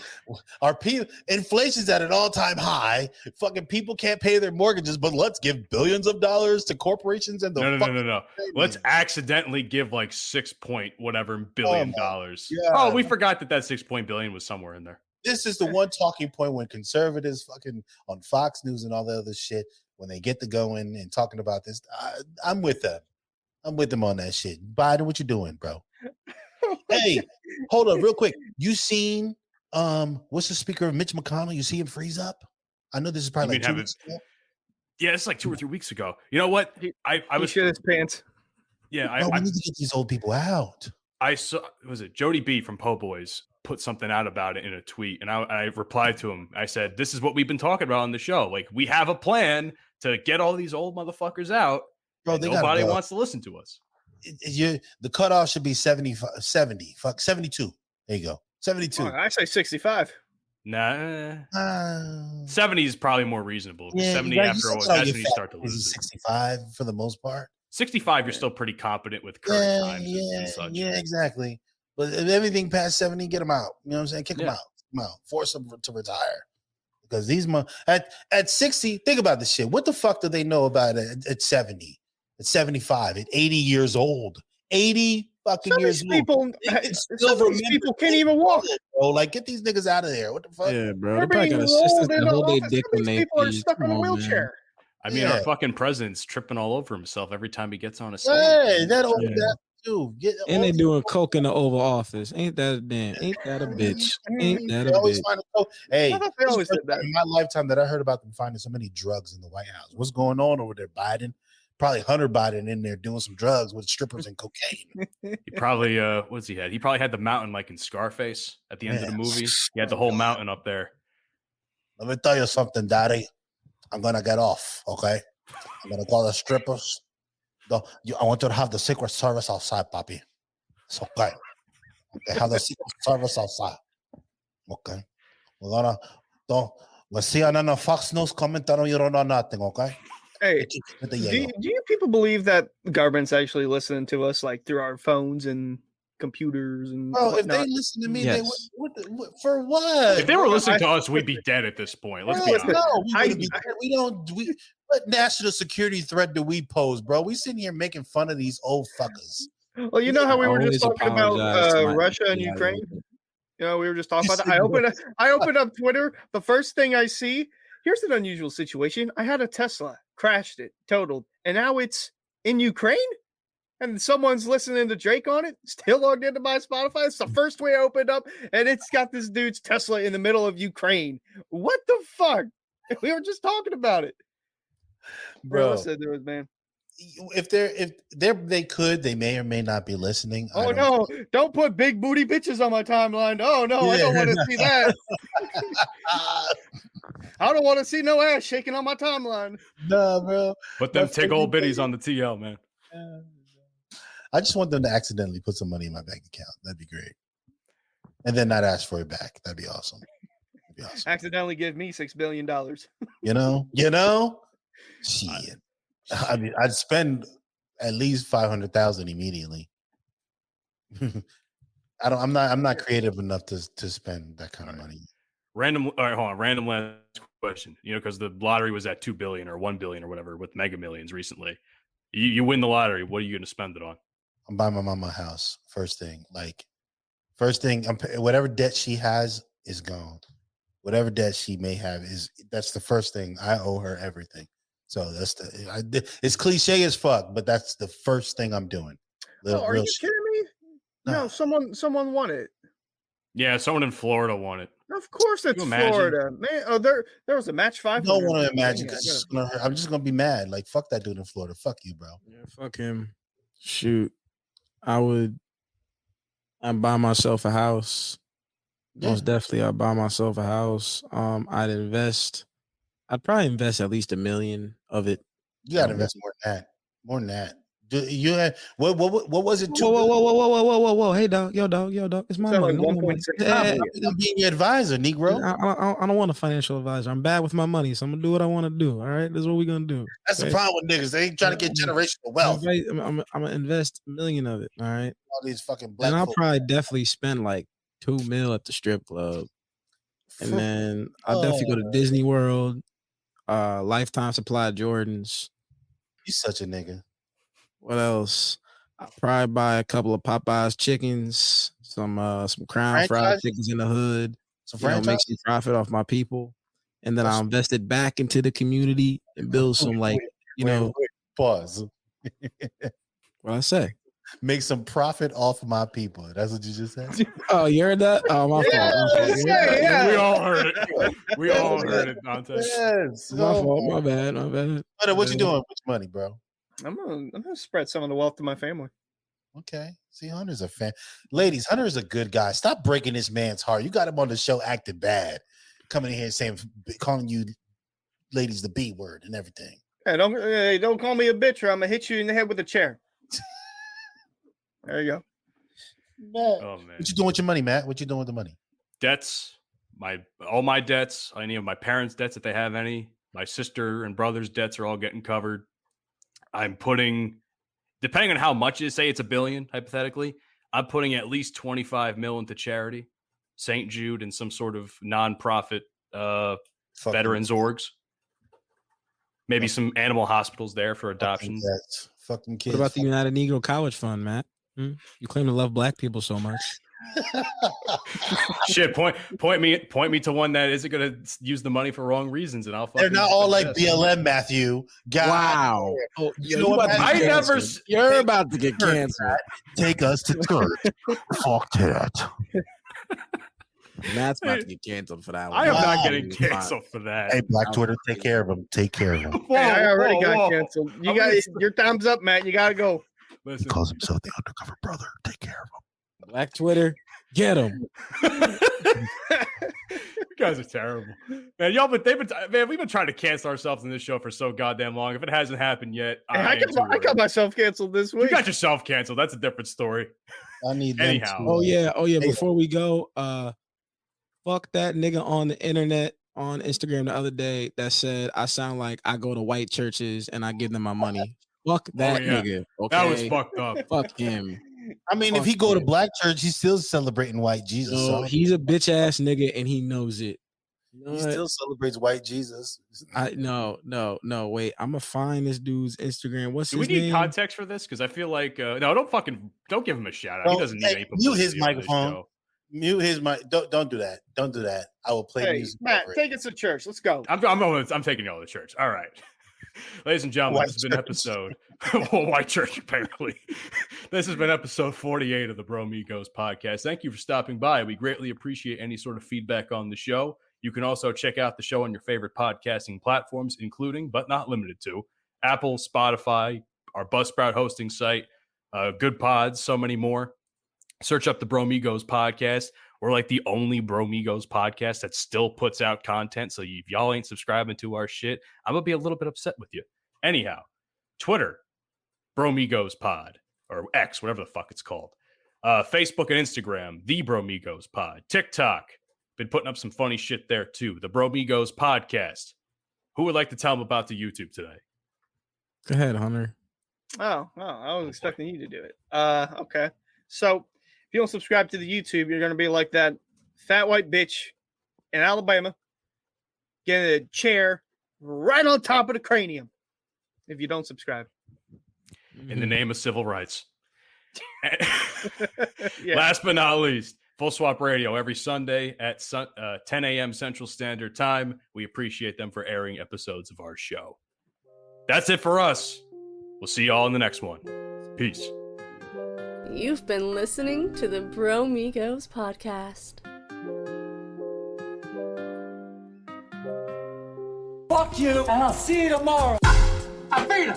Our inflation's at an all-time high. Fucking people can't pay their mortgages, but let's give billions of dollars to corporations and no. Let's accidentally give like $6 billion. Oh, we forgot that 6 billion was somewhere in there. This is the one talking point when conservatives fucking on Fox News and all the other shit, when they get to going and talking about this, I'm with them. I'm with them on that shit. Biden, what you doing, bro? Hey, hold up real quick. You seen what's the speaker of Mitch McConnell? You see him freeze up? I know this is probably like 2 weeks ago. Yeah, it's like 2 or 3 weeks ago. You know what? I was shit his pants. Yeah, we need to get these old people out. I saw, was it Jody B from Po' Boys put something out about it in a tweet, and I replied to him. I said, "This is what we've been talking about on the show. Like, we have a plan to get all these old motherfuckers out. Bro, nobody wants to listen to us. The cutoff should be 70. Fuck 72. There you go. 72. I say 65. Nah. 70 is probably more reasonable. Yeah, 70 after a while, that's when you start to lose it. 65 for the most part. 65, you're still pretty competent with current times and such. Yeah, exactly. But if everything past 70, get them out. You know what I'm saying? Kick them out. Force them to retire. Because these at 60, think about this shit. What the fuck do they know about it at 70? At 75, at 80 years old, 80 fucking years old. Some of these people can't even walk. Bro, like, get these niggas out of there. What the fuck? Yeah, bro. They're probably got assistants that hold their dick when they people are stuck in a wheelchair. I mean, our fucking president's tripping all over himself every time he gets on a stage. Hey, that too. And they doing coke in the Oval Office. Ain't that a bitch? Ain't that a bitch? Hey, they always said that in my lifetime that I heard about them finding so many drugs in the White House. What's going on over there, Biden? Probably Hunter Biden in there doing some drugs with strippers and cocaine. He probably what's he had? He probably had the mountain like in Scarface at the end of the movie. He had the whole mountain up there. Let me tell you something, Daddy. I'm gonna get off, okay? I'm gonna call the strippers. I want you to have the Secret Service outside, Papi. It's okay. Okay, have the Secret Service outside. Okay. We're gonna when CNN or Fox News comment, tell them you don't know nothing, okay? Hey, do you people believe that the government's actually listening to us, like through our phones and computers and bro? whatnot? If they listen to me, they for what? If they were listening to us, we'd be dead at this point. Let's be honest. No, we don't. What national security threat do we pose, bro? We sitting here making fun of these old fuckers. Well, you know how we were just always talking about apologize to my Russia and FBI Ukraine. agent. You know, we were just talking about that. I opened up Twitter. The first thing I see, here's an unusual situation. I had a Tesla, crashed it, totaled, and now it's in Ukraine. And someone's listening to Drake on it, still logged into my Spotify. It's the first way I opened up, and it's got this dude's Tesla in the middle of Ukraine. What the fuck? We were just talking about it, Bro. Listen to it, man. If they may or may not be listening. Oh no! Don't put big booty bitches on my timeline. Oh no, I don't want to see that. I don't want to see no ass shaking on my timeline. No, bro. Put them tick old bitties on the TL, man. I just want them to accidentally put some money in my bank account. That'd be great. And then not ask for it back. That'd be awesome. Accidentally give me $6 billion. You know? Shit. I mean, I'd spend at least 500,000 immediately. I'm not creative enough to spend that kind of money. Random last question. You know, because the lottery was at 2 billion or 1 billion or whatever with Mega Millions recently. You win the lottery. What are you going to spend it on? I'm buying my mama a house. First thing, whatever debt she has is gone. Whatever debt she may have that's the first thing. I owe her everything. So it's cliche as fuck, but that's the first thing I'm doing. Are you kidding me? No, someone won it. Yeah, someone in Florida won it. Of course it's Florida, man. Oh, there was a match 5. I don't want to imagine because I'm just gonna be mad. Like, fuck that dude in Florida. Fuck you, bro. Yeah, fuck him. Shoot, I'd buy myself a house. Yeah. Most definitely, I'd buy myself a house. I'd probably invest at least $1 million of it. You gotta invest more than that. You had what was it? Whoa! Hey, dog, yo, dog, it's my money. Like 1.6. I'm being your advisor, Negro. I don't want a financial advisor. I'm bad with my money, so I'm gonna do what I want to do. All right, this is what we're gonna do. That's the problem with niggas. They ain't trying to get generational wealth. I'm gonna invest $1 million of it. All right, all these fucking black. And I'll probably definitely spend like $2 million at the strip club, and then I'll definitely go to Disney World. Lifetime supply of Jordans. You such a nigga. What else? I'll probably buy a couple of Popeyes chickens, some Crown fried chickens in the hood. Make some profit off my people, and then I'll invest it back into the community and build some pause. What I say? Make some profit off of my people. That's what you just said. Oh, you heard that? Oh, my fault. Yeah. We all heard it. We all heard it, Dante. Yes. My fault. My bad. What you doing with money, bro? I'm gonna spread some of the wealth to my family. Okay. See, Hunter's a fan. Ladies, Hunter is a good guy. Stop breaking this man's heart. You got him on the show acting bad, coming in here calling you ladies the B word and everything. Hey, don't call me a bitch, or I'm gonna hit you in the head with a chair. There you go. Oh man. What you doing with your money, Matt? What you doing with the money? Debts. All my debts. Any of my parents' debts, if they have any. My sister and brother's debts are all getting covered. I'm putting, depending on how much it say it's $1 billion, hypothetically, I'm putting at least 25 mil into charity, St. Jude, and some sort of nonprofit veterans orgs. Maybe some animal hospitals there for adoptions. Fucking kids. What about the United Negro College Fund, Matt? You claim to love black people so much. Shit, point me to one that isn't going to use the money for wrong reasons, and I'll. They're not all like BLM, Matthew. God. Wow. Oh, you know what? You're about to get canceled. Take us to church. Fuck that. Matt's about to get canceled for that one. I am not getting canceled for that. Hey, Black Twitter, take care of him. Take care of him. Hey, I already got canceled. You got your time's up, Matt. You gotta go. He calls himself the undercover brother. Take care of him. Black Twitter, get him. You guys are terrible, man. We've been trying to cancel ourselves in this show for so goddamn long. If it hasn't happened yet, I got myself canceled this week. You got yourself canceled. That's a different story. I need anyhow. Oh yeah. Before we go, fuck that nigga on the internet on Instagram the other day that said I sound like I go to white churches and I give them my money. Fuck that nigga. Okay? That was fucked up. Fuck him. I mean, if he go to black church, he's still celebrating white Jesus. So he's a bitch ass nigga and he knows it. You know He what? still celebrates white Jesus. No. Wait, I'm gonna find this dude's Instagram. What's Do his we need name? context for this? Because I feel like no, don't give him a shout out. He Don't- doesn't need hey, any mute his publicity on this microphone. show. Mute his mic. Don't do that. Don't do that. I will play Hey, music. Matt, over it. take us to church. Let's go. I'm taking y'all to church. All right. Ladies and gentlemen, White this has been church. episode White Church, apparently. This has been episode 48 of the Bromigos podcast. Thank you for stopping by. We greatly appreciate any sort of feedback on the show. You can also check out the show on your favorite podcasting platforms, including, but not limited to, Apple, Spotify, our Buzzsprout hosting site, Good Pods, so many more. Search up the Bromigos podcast. We're like the only Bromigos podcast that still puts out content. So if y'all ain't subscribing to our shit, I'm going to be a little bit upset with you. Anyhow, Twitter, Bromigos Pod, or X, whatever the fuck it's called. Facebook and Instagram, The Bromigos Pod. TikTok, been putting up some funny shit there too. The Bromigos Podcast. Who would like to tell them about the YouTube today? Go ahead, Hunter. I was expecting you to do it. Okay. So if you don't subscribe to the YouTube, you're going to be like that fat white bitch in Alabama getting a chair right on top of the cranium if you don't subscribe. In the name of civil rights. Yeah. Last but not least, Full Swap Radio every Sunday at 10 a.m. Central Standard Time. We appreciate them for airing episodes of our show. That's it for us. We'll see y'all in the next one. Peace. You've been listening to the Bromigos podcast. Fuck you, and I'll see you tomorrow. I beat him.